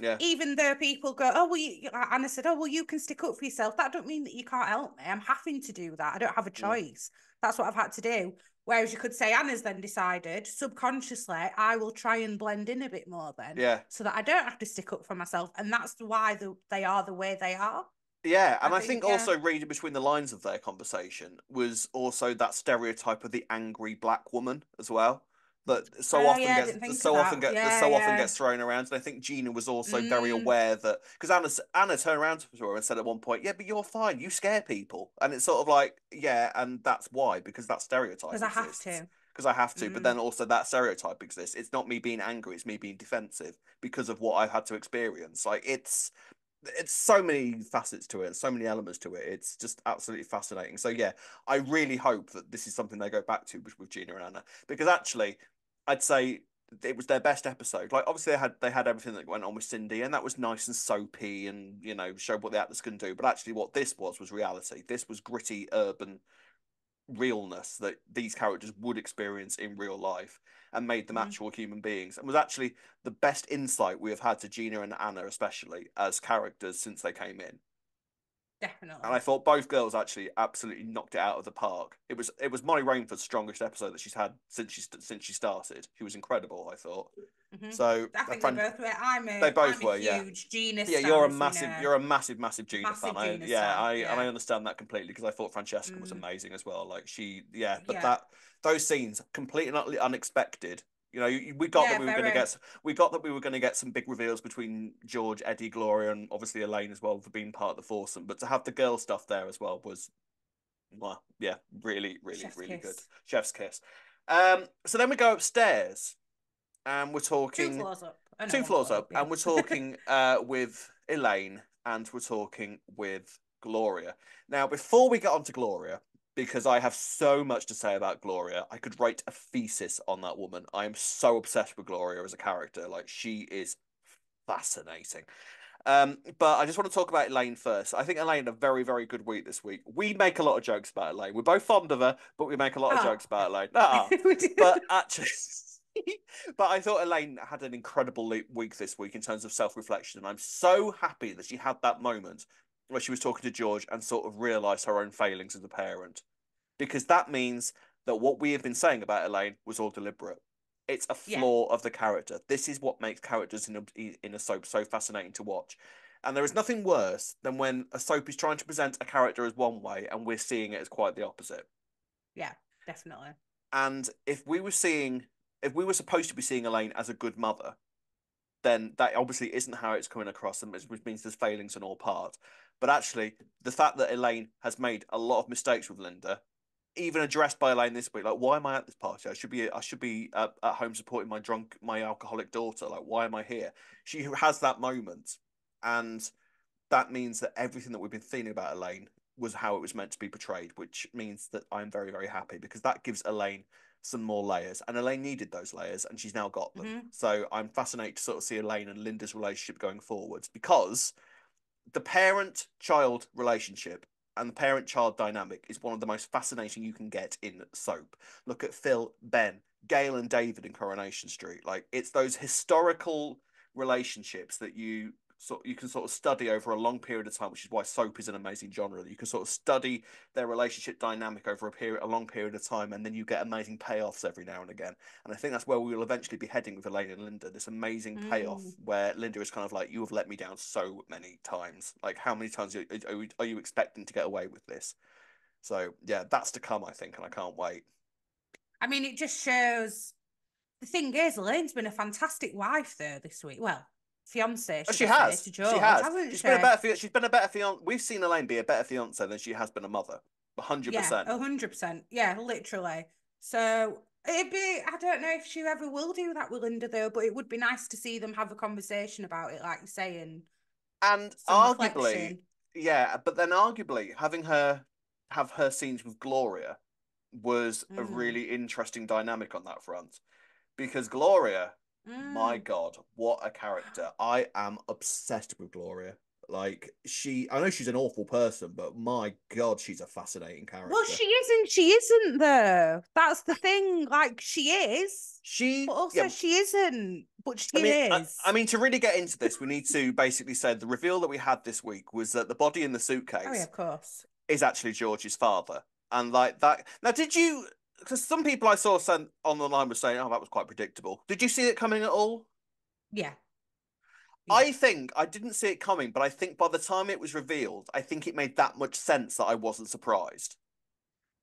Yeah. Even though people go, oh, well, Anna said, oh, well, you can stick up for yourself. That don't mean that you can't help me. I'm having to do that. I don't have a Mm. choice. That's what I've had to do. Whereas you could say Anna's then decided subconsciously, I will try and blend in a bit more then Yeah. so that I don't have to stick up for myself. And that's why they are the way they are. Yeah, I and I think think, yeah. also reading between the lines of their conversation was also that stereotype of the angry black woman as well that Oh, yeah, I didn't think of that. Yeah, so often yeah. gets thrown around. And I think Gina was also very aware that because Anna turned around to her and said at one point, "Yeah, but you're fine. You scare people," and it's sort of like, yeah, and that's why because that stereotype Because I have exists. to. Because I have to, but Mm, then also that stereotype exists. It's not me being angry; it's me being defensive because of what I've had to experience. Like it's so many facets to it, so many elements to it. It's just absolutely fascinating. So yeah, I really hope that this is something they go back to with Gina and Anna because actually, I'd say it was their best episode. Like obviously they had everything that went on with Cindy, and that was nice and soapy, and showed what the actors can do. But actually, what this was reality. This was gritty urban realness that these characters would experience in real life and made them mm, actual human beings and was actually the best insight we have had to Gina and Anna especially as characters since they came in. And definitely. I thought both girls actually absolutely knocked it out of the park. It was Molly Rainford's strongest episode that she's had since she started. She was incredible, I thought. So I think they both were. they both I'm a were, yeah. huge Gina Yeah, stan, as we know. you're a massive Gina fan. Massive Gina stan. And I Yeah. understand that completely because I thought Francesca was Mm, amazing as well. Like yeah, but yeah. those scenes completely and utterly unexpected. We got that Yeah, very. we were going to get some big reveals between George, Eddie, Gloria, and obviously Elaine as well for being part of the foursome. But to have the girl stuff there as well was, well, yeah, really, really, Chef's really good. kiss. Chef's kiss. So then we go upstairs, and we're Two talking floors up. Oh, no, two one floors floor up, up, yeah. and we're talking with Elaine, and we're talking with Gloria. Now, before we get on to Gloria, because I have so much to say about Gloria, I could write a thesis on that woman. I am so obsessed with Gloria as a character. Like, she is fascinating. But I just want to talk about Elaine first. I think Elaine had a very, very good week this week. We make a lot of jokes about Elaine. We're both fond of her, but we make a lot of Oh, jokes about Elaine. Ah, we do. but actually, but I thought Elaine had an incredible week this week in terms of self-reflection, and I'm so happy that she had that moment where she was talking to George and sort of realised her own failings as a parent, because that means that what we have been saying about Elaine was all deliberate. It's a Yeah. flaw of the character. This is what makes characters in a soap so fascinating to watch. And there is nothing worse than when a soap is trying to present a character as one way and we're seeing it as quite the opposite. Yeah, definitely. And if we were supposed to be seeing Elaine as a good mother, then that obviously isn't how it's coming across, which means there's failings on all parts. But actually, the fact that Elaine has made a lot of mistakes with Linda, even addressed by Elaine this week, like, why am I at this party? I should be at home supporting my alcoholic daughter. Like, why am I here? She has that moment, and that means that everything that we've been thinking about Elaine was how it was meant to be portrayed, which means that I'm very, very happy because that gives Elaine some more layers. And Elaine needed those layers and she's now got them. Mm-hmm. So I'm fascinated to sort of see Elaine and Linda's relationship going forwards, because the parent child relationship and the parent child dynamic is one of the most fascinating you can get in soap. Look at Phil, Ben, Gail, and David in Coronation Street. Like, it's those historical relationships that you can sort of study over a long period of time, which is why soap is an amazing genre. You can sort of study their relationship dynamic over a long period of time, and then you get amazing payoffs every now and again. And I think that's where we will eventually be heading with Elaine and Linda. This amazing payoff Mm. where Linda is kind of like, "You have let me down so many times. Like, how many times are you expecting to get away with this?" So yeah, that's to come, I think, and I can't wait. I mean, it just shows. The thing is, Elaine's been a fantastic wife though this week. Well, fiance, Oh, should she I say, has. to She George, has. hasn't She's she? been a better. She's been a better fiance. We've seen Elaine be a better fiance than she has been a mother. 100%. 100%. Yeah, literally. So it'd be, I don't know if she ever will do that with Linda though, but it would be nice to see them have a conversation about it, like you say, and And some arguably, reflection. yeah, but then arguably having her have her scenes with Gloria was a Mm. really interesting dynamic on that front. Because Gloria, my Mm. God, what a character. I am obsessed with Gloria. Like, I know she's an awful person, but my God, she's a fascinating Well, character. she isn't though. That's the thing. Like she is, but Yeah, also she isn't, but I she mean, I is. mean, to really get into this, we need to basically say the reveal that we had this week was that the body in the Oh yeah, suitcase of course. is actually George's father. And like that. Now, did you? Because some people I saw sent on the line were saying, "Oh, that was quite predictable." Did you see it coming at all? Yeah, yeah. I think I didn't see it coming, but I think by the time it was revealed, I think it made that much sense that I wasn't surprised.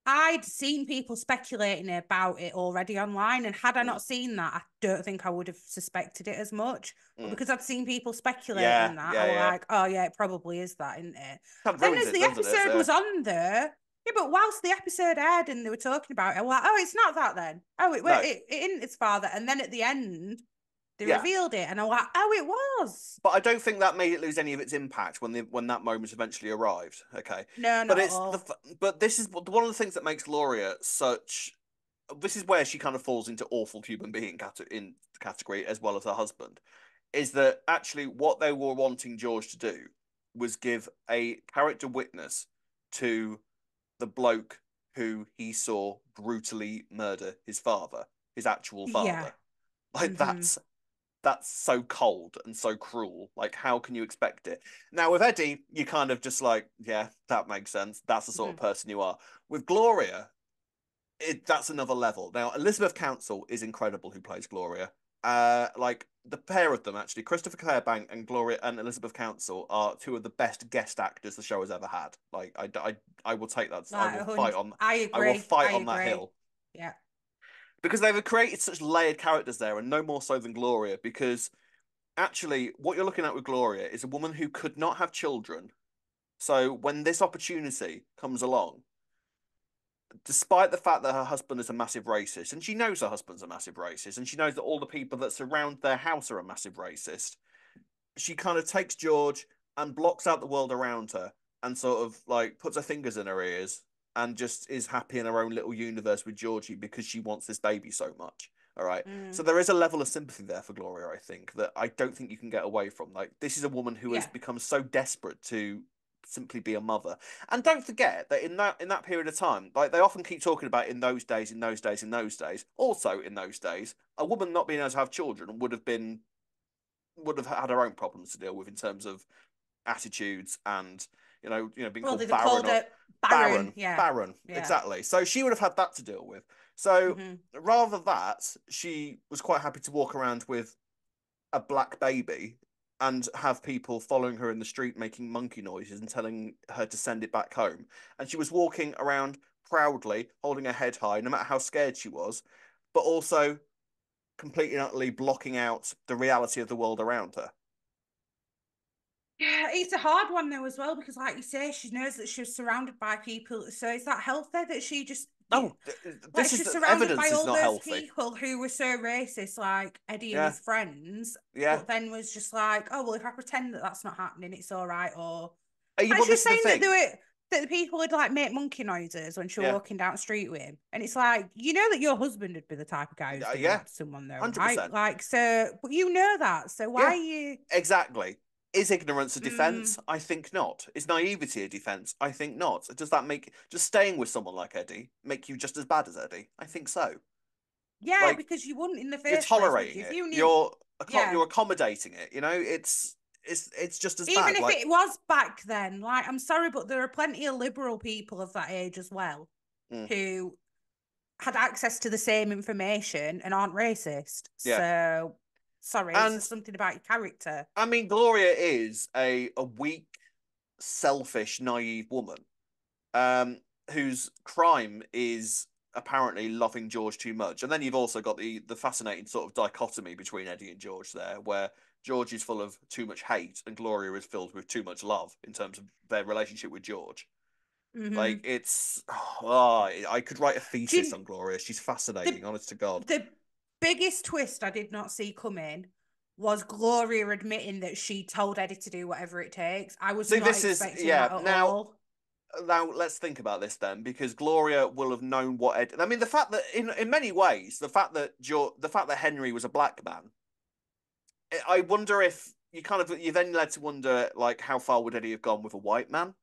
I'd seen people speculating about it already online, and had I Mm, not seen that, I don't think I would have suspected it as much. But mm. because I'd seen people speculating Yeah, that, I yeah, was yeah. like, oh yeah, it probably is that, isn't it? Kind of Then ruins as it, the doesn't it? episode So, was on there, yeah, but whilst the episode aired and they were talking about it, I was like, oh, it's not that then. Oh, no, it isn't its father. And then at the end, they yeah. revealed it, and I was like, oh, it was. But I don't think that made it lose any of its impact when that moment eventually arrived. Okay, No, but not at it's the all. but this is one of the things that makes Gloria such. This is where she kind of falls into awful human being in category as well as her husband. Is that actually what they were wanting George to do was give a character witness to the bloke who he saw brutally murder his father, his actual Yeah. father. Like, Mm-hmm. that's so cold and so cruel. Like, how can you expect it? Now, with Eddie, you kind of just like, yeah, that makes sense. That's the sort of Mm-hmm. person you are. With Gloria, that's another level. Now, Elizabeth Council is incredible, who plays Gloria. Like, the pair of them, actually, Christopher Clarebank and Gloria and Elizabeth Council are two of the best guest actors the show has ever had. Like, I will take that. Like 100. I will fight I on that agree. hill, Yeah. because they've created such layered characters there, and no more so than Gloria. Because actually, what you're looking at with Gloria is a woman who could not have children. So when this opportunity comes along, despite the fact that her husband is a massive racist, and she knows her husband's a massive racist, and she knows that all the people that surround their house are a massive racist, she kind of takes George and blocks out the world around her and sort of like puts her fingers in her ears and just is happy in her own little universe with Georgie because she wants this baby so much. All right. So Mm. there is a level of sympathy there for Gloria, I think, that I don't think you can get away from. Like, this is a woman who has Yeah. become so desperate to simply be a mother. And don't forget that in that period of time, like they often keep talking about in those days, in those days, in those days. Also in those days, a woman not being able to have children would have had her own problems to deal with in terms of attitudes and being Well, called they barren called or it Baron. Yeah. barren Yeah. exactly. So she would have had that to deal with. So Hmm. rather that, she was quite happy to walk around with a black baby and have people following her in the street making monkey noises and telling her to send it back home. And she was walking around proudly, holding her head high, no matter how scared she was, but also completely and utterly blocking out the reality of the world around her. Yeah, it's a hard one though as well because, like you say, she knows that she was surrounded by people. So is that healthy that she just Oh, like this she is was the surrounded by evidence is all not those healthy. people who were so racist, like Eddie and Yeah, his friends, yeah. but then was just like, oh well, if I pretend that that's not happening, it's all right. Or You and but she was this is the saying that thing. the people would like make monkey noises when she was Yeah, walking down the street with him, and it's like you know that your husband would be the type of guy who's doing yeah, that to someone, though, right? 100%. Like so, but you know that, so why Yeah, are you? exactly. Is ignorance a Mm, defense? I think not. Is naivety a defense? I think not. Does that make just staying with someone like Eddie make you just as bad as Eddie? I think so. yeah, Like, because you wouldn't in the you're first place, would tolerating you? If it. you knew, You're yeah. accommodating it. It's just as Even bad. if Like, it was back then, like, I'm sorry, but there are plenty of liberal people of that age as well mm, who had access to the same information and aren't racist. yeah. So, sorry, it's And just something about your character. I mean, Gloria is a weak, selfish, naive woman, um, whose crime is apparently loving George too much. And then you've also got the fascinating sort of dichotomy between Eddie and George there, where George is full of too much hate and Gloria is filled with too much love in terms of their relationship with George. Like, Mm-hmm. it's oh, I could write a Do thesis you, on Gloria. She's the fascinating, honest to God. the biggest twist I did not see coming was Gloria admitting that she told Eddie to do whatever it takes. I was See, not this is expecting yeah. that at Now all. now let's think about this then, because Gloria will have known what Ed. I mean, the fact that in many ways, the fact that Henry was a black man, I wonder if you then led to wonder like how far would Eddie have gone with a white man?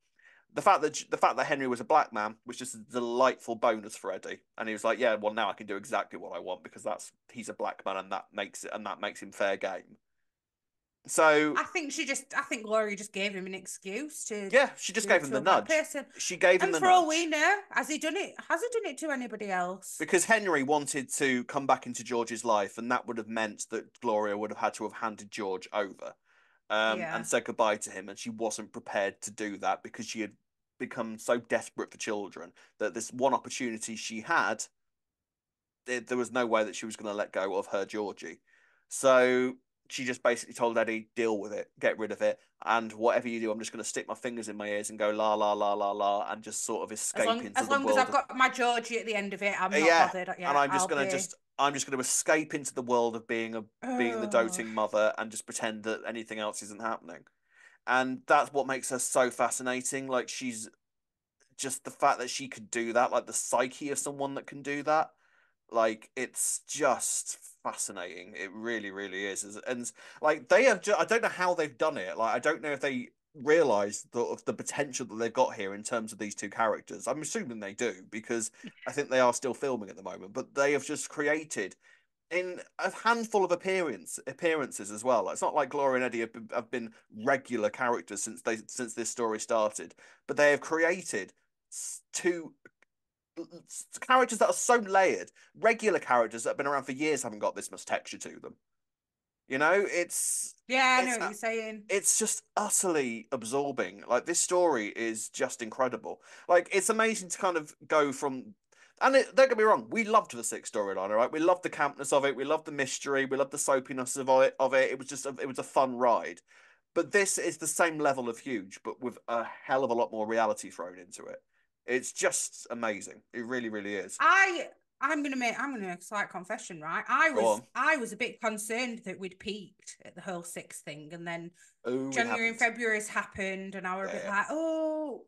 The fact that Henry was a black man was just a delightful bonus for Eddie, and he was like, yeah, well now I can do exactly what I want because he's a black man and that makes him fair game. So I think Gloria just gave him an excuse to yeah, she just do gave it him to the a black nudge. person. She gave him And the for all we nudge. know, has he done it? Has he done it to anybody else? Because Henry wanted to come back into George's life, and that would have meant that Gloria would have had to have handed George over, and Yeah. said goodbye to him, and she wasn't prepared to do that because she had become so desperate for children that this one opportunity she had, there was no way that she was going to let go of her Georgie. So she just basically told Eddie, deal with it, get rid of it, and whatever you do, I'm just going to stick my fingers in my ears and go la la la la la, and just sort of escape into As the long as I've world. got my Georgie at the end of it, I'm not Yeah, bothered. and Yeah, I'll be. I'm just gonna escape into the world of being the Oh, doting mother and just pretend that anything else isn't happening. And that's what makes her so fascinating. Like, she's just the fact that she could do that, like the psyche of someone that can do that. Like, it's just fascinating. It really, really is. And like they have, I don't know how they've done it. Like, I don't know if they realize the potential that they've got here in terms of these two characters. I'm assuming they do because I think they are still filming at the moment. But they have just created in a handful of appearances as well. It's not like Gloria and Eddie have been regular characters since this story started, but they have created two characters that are so layered. Regular characters that have been around for years haven't got this much texture to them. You know, yeah, I know it's what you're saying. it's just utterly absorbing. Like, this story is just incredible. Like, it's amazing to kind of go from. And don't get me wrong, we loved the sixth storyline, all right? We loved the campness of it, we loved the mystery, we loved the soapiness of it. It was it was a fun ride. But this is the same level of huge, but with a hell of a lot more reality thrown into it. It's just amazing. It really, really is. I'm gonna make a slight confession, right? I Go was on. I was a bit concerned that we'd peaked at the whole six thing, and then Oh, we January and haven't. February's happened, and I were a Yeah, bit yeah, like, oh,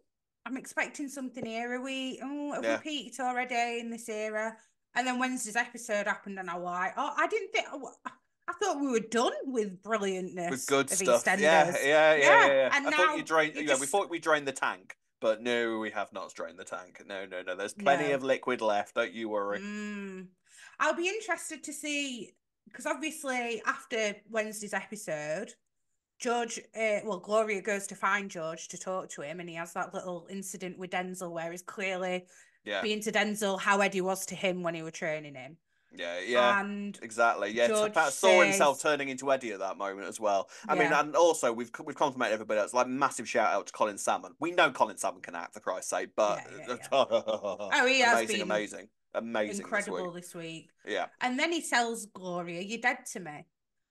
I'm expecting something here. Have we yeah. peaked already in this era? And then Wednesday's episode happened, and I was like, oh, I didn't think, I thought we were done with With brilliantness good of stuff. Yeah, EastEnders. yeah, yeah, Yeah, yeah, yeah. and I thought you now drained. you Yeah, we just, thought we drained the tank, but no, we have not drained the tank. No, no, no. There's plenty no. of liquid left. Don't you worry. Mm. I'll be interested to see, because obviously after Wednesday's episode, Gloria goes to find George to talk to him, and he has that little incident with Denzel where he's clearly Yeah, being to Denzel how Eddie was to him when he were training him. yeah, yeah. And Exactly. Yeah, George saw himself says, turning into Eddie at that moment as well. I mean, yeah, and also we've complimented everybody else. Like massive shout out to Colin Salmon. We know Colin Salmon can act for Christ's sake, but yeah, yeah, yeah. Oh, he has amazing, been amazing, amazing this week. incredible this week. Yeah, And then he tells Gloria, "You're dead to me."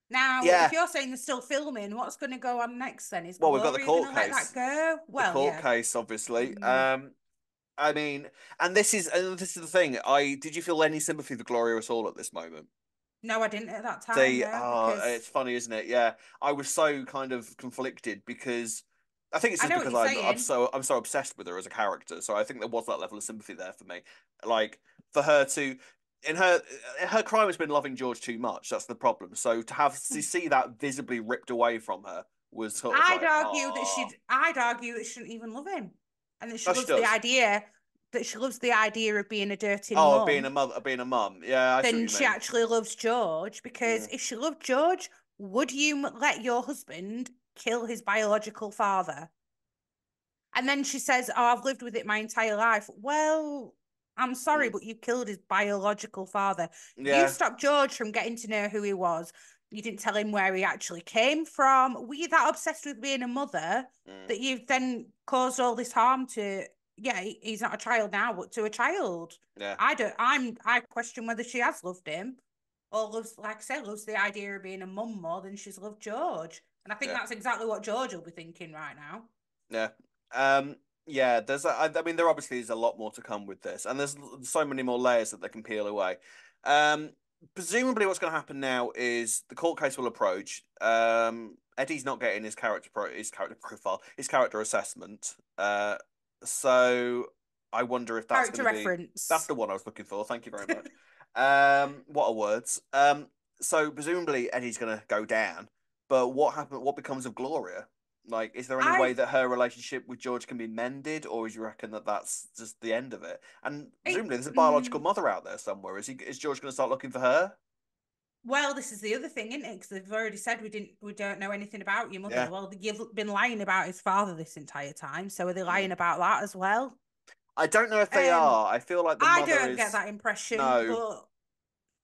Now, if yeah. you're saying they're still filming, what's going to go on next then? Is Well, we've got the Gloria going court to let that case. go? The Well, court yeah. case, obviously. Mm. I mean, and this is the thing. Did you feel any sympathy for Gloria at all at this moment? No, I didn't at that time, See, no, because it's funny, isn't it? Yeah, I was so kind of conflicted because I think it's I just know what because you're saying. I'm so obsessed with her as a character. So I think there was that level of sympathy there for me. Like for her to, in her crime has been loving George too much. That's the problem. So to see that visibly ripped away from her was sort of like, oh, I'd argue that she shouldn't even love him, and that no, she does. she loves the idea of being a dirty Oh, mum. being a mum. Yeah, I see what Then you she mean. actually loves George, because Mm, if she loved George, would you let your husband kill his biological father? And then she says, "Oh, I've lived with it my entire life." Well, I'm sorry, mm, but you killed his biological father. You yeah. stopped George from getting to know who he was. You didn't tell him where he actually came from. Were you that obsessed with being a mother Mm, that you've then caused all this harm to? Yeah, he's not a child now, but to a child. yeah. I question whether she has loved him, or loves, like I said, loves the idea of being a mum more than she's loved George. And I think Yeah. that's exactly what George will be thinking right now. Yeah. Yeah, I mean there obviously is a lot more to come with this, and there's so many more layers that they can peel away. Um, Presumably what's going to happen now is the court case will approach. Eddie's not getting his character profile, his character assessment. So I wonder if that's going Character to be that's reference. the one I was looking for. Thank you very much. What are words? So presumably Eddie's going to go down, but what happened? What becomes of Gloria? Like, is there any way I that her relationship with George can be mended, or do you reckon that that's just the end of it? And it, presumably, there's a biological mm, mother out there somewhere. Is George going to start looking for her? well, this is the other thing, isn't it? Because they've already said we don't know anything about your mother. Yeah. Well, you've been lying about his father this entire time, so are they Mm. lying about that as well? I don't know if they Um, are. I feel like the I mother don't get is that impression, no. but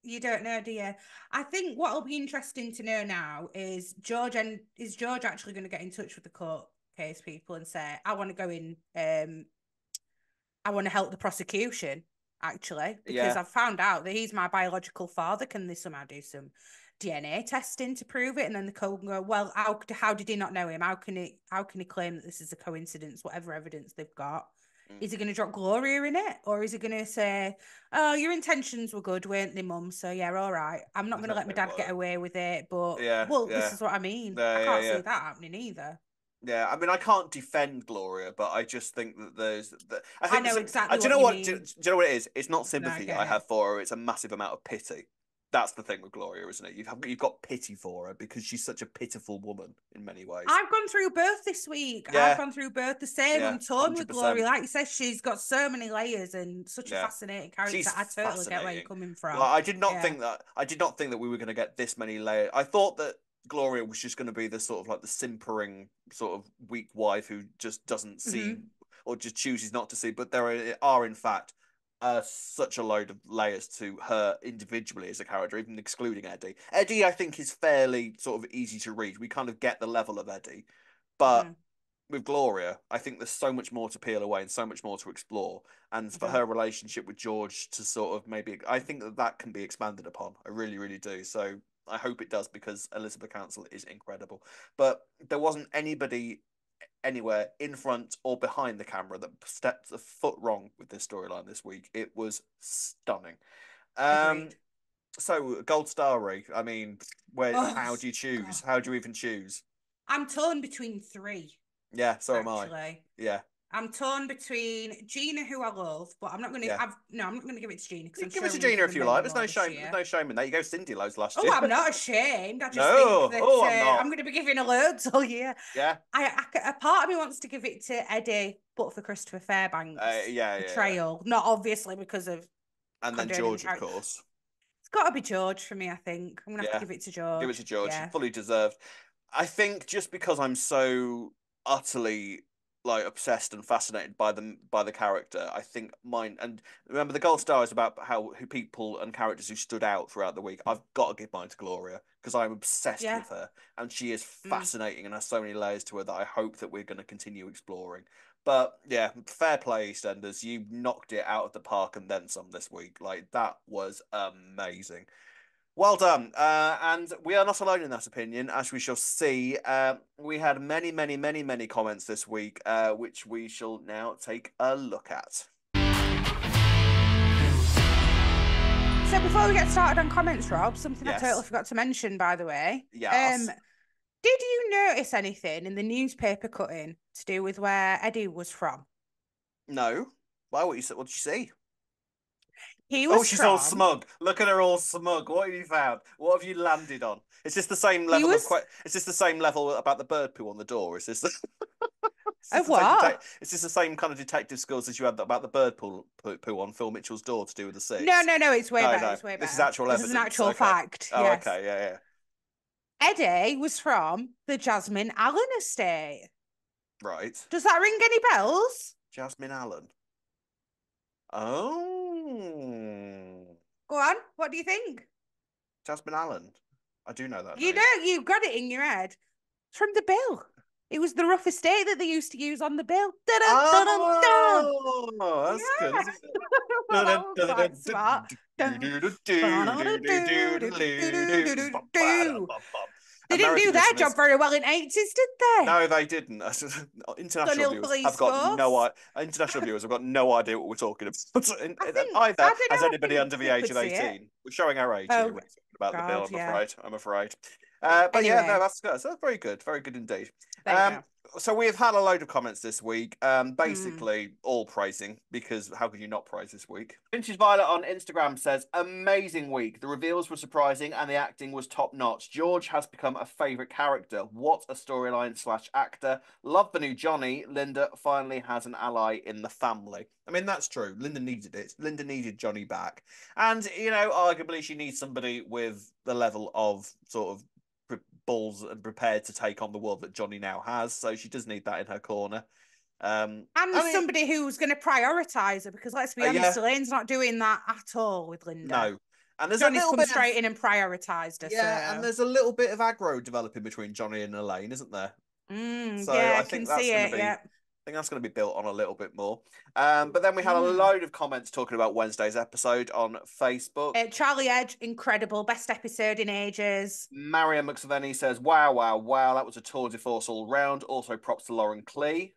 you don't know, do you? I think what'll be interesting to know now is George actually going to get in touch with the court case people and say, I want to go in, I want to help the prosecution, actually, because Yeah. I've found out that he's my biological father. Can they somehow do some DNA testing to prove it? And then the court can go, well, how did he not know him? How can he claim that this is a coincidence? Whatever evidence they've got, Mm. is he going to drop Gloria in it, or is he going to say, "Oh, your intentions were good, weren't they, Mum? So yeah, all right. I'm not going to let my They dad get were. away with it." But Yeah. well, this Yeah. is what I mean. Yeah. I Yeah. can't Yeah. see that happening either. Yeah, I mean, I can't defend Gloria, but I just think that I I think know do exactly you what know you what? mean. Do you know what it is? It's not No, I sympathy I get it. have for her. It's a massive amount of pity. That's the thing with Gloria, isn't it? You've got pity for her because she's such a pitiful woman in many ways. I've gone through both this week. I've Yeah, gone through both the same. yeah, I'm torn with Gloria. 100%. Like you said, she's got so many layers and such a Yeah, fascinating character. she's I totally get where you're fascinating. coming Like from. Yeah. I did not think that we were going to get this many layers. I thought that Gloria was just going to be the sort of like the simpering sort of weak wife who just doesn't see Hmm. or just chooses not to see. But are in fact such a load of layers to her individually as a character, even excluding Eddie. Eddie, I think, is fairly sort of easy to read. We kind of get the level of Eddie, but Hmm. with Gloria, I think there's so much more to peel away and so much more to explore. And for Hmm. her relationship with George to sort of maybe, I think that that can be expanded upon. I really, really do. So I hope it does because Elizabeth Council is incredible. But there wasn't anybody anywhere in front or behind the camera that stepped a foot wrong with this storyline this week. It was stunning. Agreed. So Gold Starry, I mean, Oh, how do you choose? God. How do you even choose? I'm torn between three, Yeah, so am I. actually. Yeah, I'm torn between Gina, who I love, but I'm not going to. yeah. I'm not going to give it to Gina because You I'm give it sure to I'm going to Gina give if him you many like. There's more no this shame. There's year. no shame in that. You go Cindy loads last Oh, year. I'm not ashamed. I just think No. that Oh, I'm I'm not. going to be giving a loads all year. Yeah. A part of me wants to give it to Eddie, but for Christopher Fairbanks' Yeah, yeah, yeah. betrayal, not obviously because of And then condoning the George, of character. course. It's got to be George for me. I think I'm going to have to Yeah. give it to Give it to George. George. Yeah, Fully deserved. I think just because I'm so utterly like obsessed and fascinated by the character, I think mine and remember the gold star is about who people and characters who stood out throughout the week. I've got to give mine to Gloria because I'm obsessed yeah. with her and she is Mm. fascinating and has so many layers to her that I hope that we're going to continue exploring. But yeah, fair play, EastEnders. You knocked it out of the park and then some this week. Like that was amazing. Well done. And we are not alone in that opinion, as we shall see. We had many, many, many, many comments this week, which we shall now take a look at. So before we get started on comments, Rob, something I totally Yes. forgot to mention, by the way. Yes. Did you notice anything in the newspaper cutting to do with where Eddie was from? No. Why? What you said? What did you see? He Oh, was she's all from. smug. Look at her, all smug. What have you found? What have you landed on? Is this the same He level of was Is this the same level about the bird poo on the door? Is this? Is this of the same what? Is this the same kind of detective skills as you had about the bird poo on Phil Mitchell's door to do with the No, six? no, no. It's way No, better. no. It's way This is better. actual This is an evidence. actual Okay. fact. Oh, Yes. okay. Yeah, yeah. Eddie was from the Jasmine Allen estate. Right. Does that ring any bells? Jasmine Allen. Oh. Go on. What do you think? Jasmine Allen. I do know that You name. know, you've got it in your head. It's from the bill. It was the rough estate that they used to use on the bill. Dun dun dun dun. Oh, that's good, Yeah. isn't Well, that it? was quite smart. Dun. They didn't do American their job listeners, very well in 80s, did they? no, they didn't. International Dunhill viewers have Police got Force. international viewers have got no idea what we're talking about. I Either don't has know, I anybody think under the they age could of see it. 18. We're showing our age here Oh, when talking about the bill, God, I'm yeah. afraid. But yeah, no, Anyway, that's good. So that's very good. Very good indeed. there you go. So we have had a load of comments this week, Mm. basically all praising, because how could you not praise this week? Vintage Violet on Instagram says, amazing week. The reveals were surprising and the acting was top notch. George has become a favourite character. What a storyline / actor. Love the new Johnny. Linda finally has an ally in the family. I mean, that's true. Linda needed it. Linda needed Johnny back. And, you know, arguably she needs somebody with the level of sort of balls and prepared to take on the world that Johnny now has. So she does need that in her corner. And I mean, somebody who's going to prioritise her, because let's be honest, yeah, Elaine's not doing that at all with Linda. no. And there's a Johnny's little come bit of straight in and prioritised her, yeah, and so. there's a little bit of aggro developing between Johnny and Elaine, isn't there? So Yeah, I I can think that's see going to it, be yeah. I think that's going to be built on a little bit more. But then we had a Mm. load of comments talking about Wednesday's episode on Facebook. Charlie Edge, incredible. Best episode in ages. Mariam McSaveni says, wow, wow, wow, that was a tour de force all round. Also props to Lauren Clee.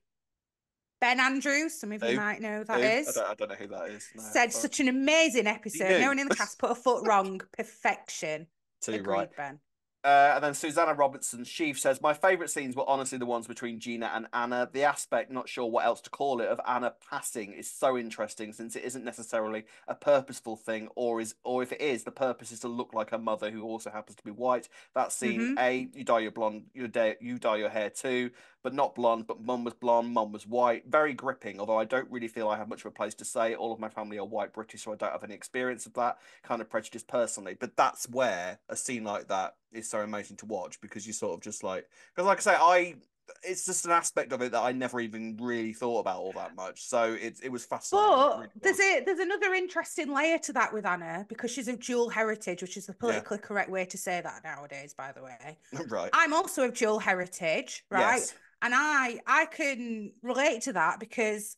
Ben Andrews, some of you Who? might know who that Who? is. I don't know who that is. No, Said sorry. such an amazing He episode. No knew. one in the cast put a foot wrong. Perfection. Too right. Agreed, Ben. And then Susanna Robertson Sheaf says, my favourite scenes were honestly the ones between Gina and Anna. The aspect, not sure what else to call it, of Anna passing is so interesting since it isn't necessarily a purposeful thing, or if it is, the purpose is to look like her mother, who also happens to be white. That scene, you dye your blonde, you dye your hair too, but not blonde, but mum was blonde, mum was white. Very gripping, although I don't really feel I have much of a place to say. All of my family are white British, so I don't have any experience of that kind of prejudice personally. But that's where a scene like that is so amazing to watch, because you sort of just like, because like I say, it's just an aspect of it that I never even really thought about all that much. So it was fascinating. It But really was. there's another interesting layer to that with Anna, because she's of dual heritage, which is the Yeah. politically correct way to say that nowadays, by the way. Right. I'm also of dual heritage, right? Yes. And I can relate to that, because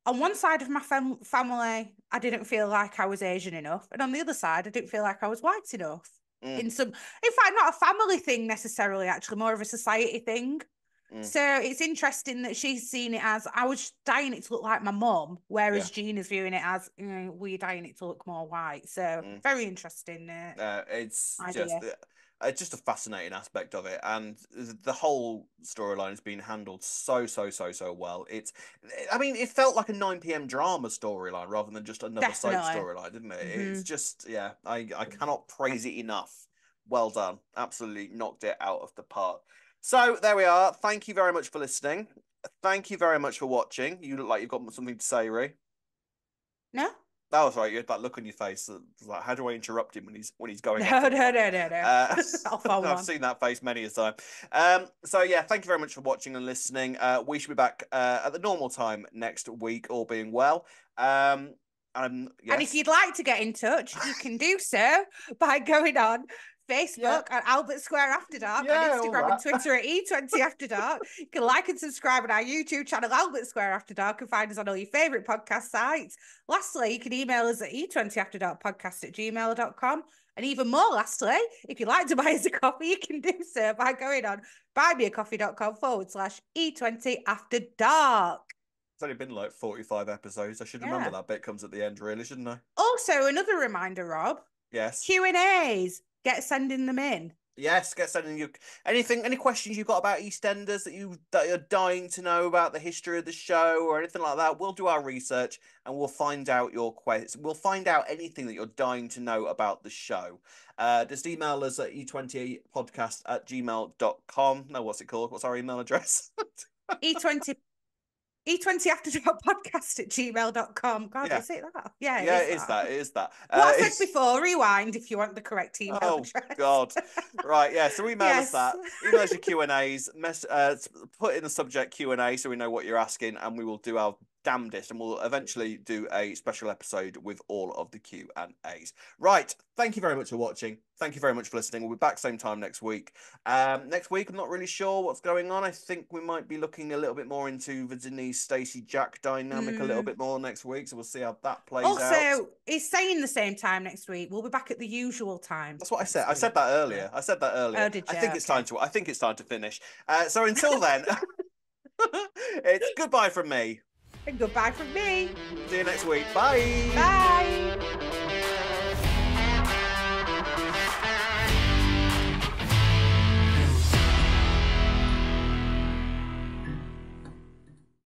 on one side of my family, I didn't feel like I was Asian enough, and on the other side, I didn't feel like I was white enough. In fact, not a family thing necessarily, actually, more of a society thing. So it's interesting that she's seen it as, I was dying it to look like my mum, whereas Gina's viewing it as, we're dying it to look more white. So very interesting it's idea. just a fascinating aspect of it, and the whole storyline has been handled so well. I mean, it felt like a 9 p.m. drama storyline rather than just another soap storyline, didn't it? It's just, I cannot praise it enough. Well done. Absolutely knocked it out of the park. So there we are. Thank you very much for listening. Thank you very much for watching. You look like you've got something to say, Ree. No? That was right. You had that look on your face. Like, how do I interrupt him when he's going? No. I've seen that face many a time. So yeah, thank you very much for watching and listening. We should be back at the normal time next week, all being well. Yes. And if you'd like to get in touch, you can do so by going on Facebook at Albert Square After Dark, on Instagram and Twitter at E20 After Dark. You can like and subscribe on our YouTube channel, Albert Square After Dark, and find us on all your favourite podcast sites. Lastly, you can email us at e20afterdarkpodcast@gmail.com. And even more lastly, if you'd like to buy us a coffee, you can do so by going on buymeacoffee.com/E20 After Dark. It's only been like 45 episodes. I should remember that bit comes at the end, really, shouldn't I? Also, another reminder, Rob. Yes. Q&As. Get sending them in. Yes, get sending you any questions you've got about EastEnders that you're dying to know about the history of the show or anything like that. We'll do our research and we'll find out your questions. We'll find out anything that you're dying to know about the show. Just email us at e20podcast@gmail.com. No, what's it called? What's our email address? E20afterdarkpodcast@gmail.com. God, is it that? Yeah, it is that. It is that. What I said before, rewind if you want the correct email address. God. Right, yeah, so email us that. Email us your Q&As. Put in the subject Q&A so we know what you're asking, and we will do our damnedest, and we'll eventually do a special episode with all of the Q&As. Right, thank you very much for watching. Thank you very much for listening. We'll be back same time next week. Next week, I'm not really sure what's going on. I think we might be looking a little bit more into the Denise, Stacey, Jack dynamic a little bit more next week, so we'll see how that plays out. Also, it's saying the same time next week. We'll be back at the usual time. That's what I said. I said that earlier. Oh, did you? I think it's time to finish. So until then, it's goodbye from me. And goodbye from me. See you next week. Bye. Bye.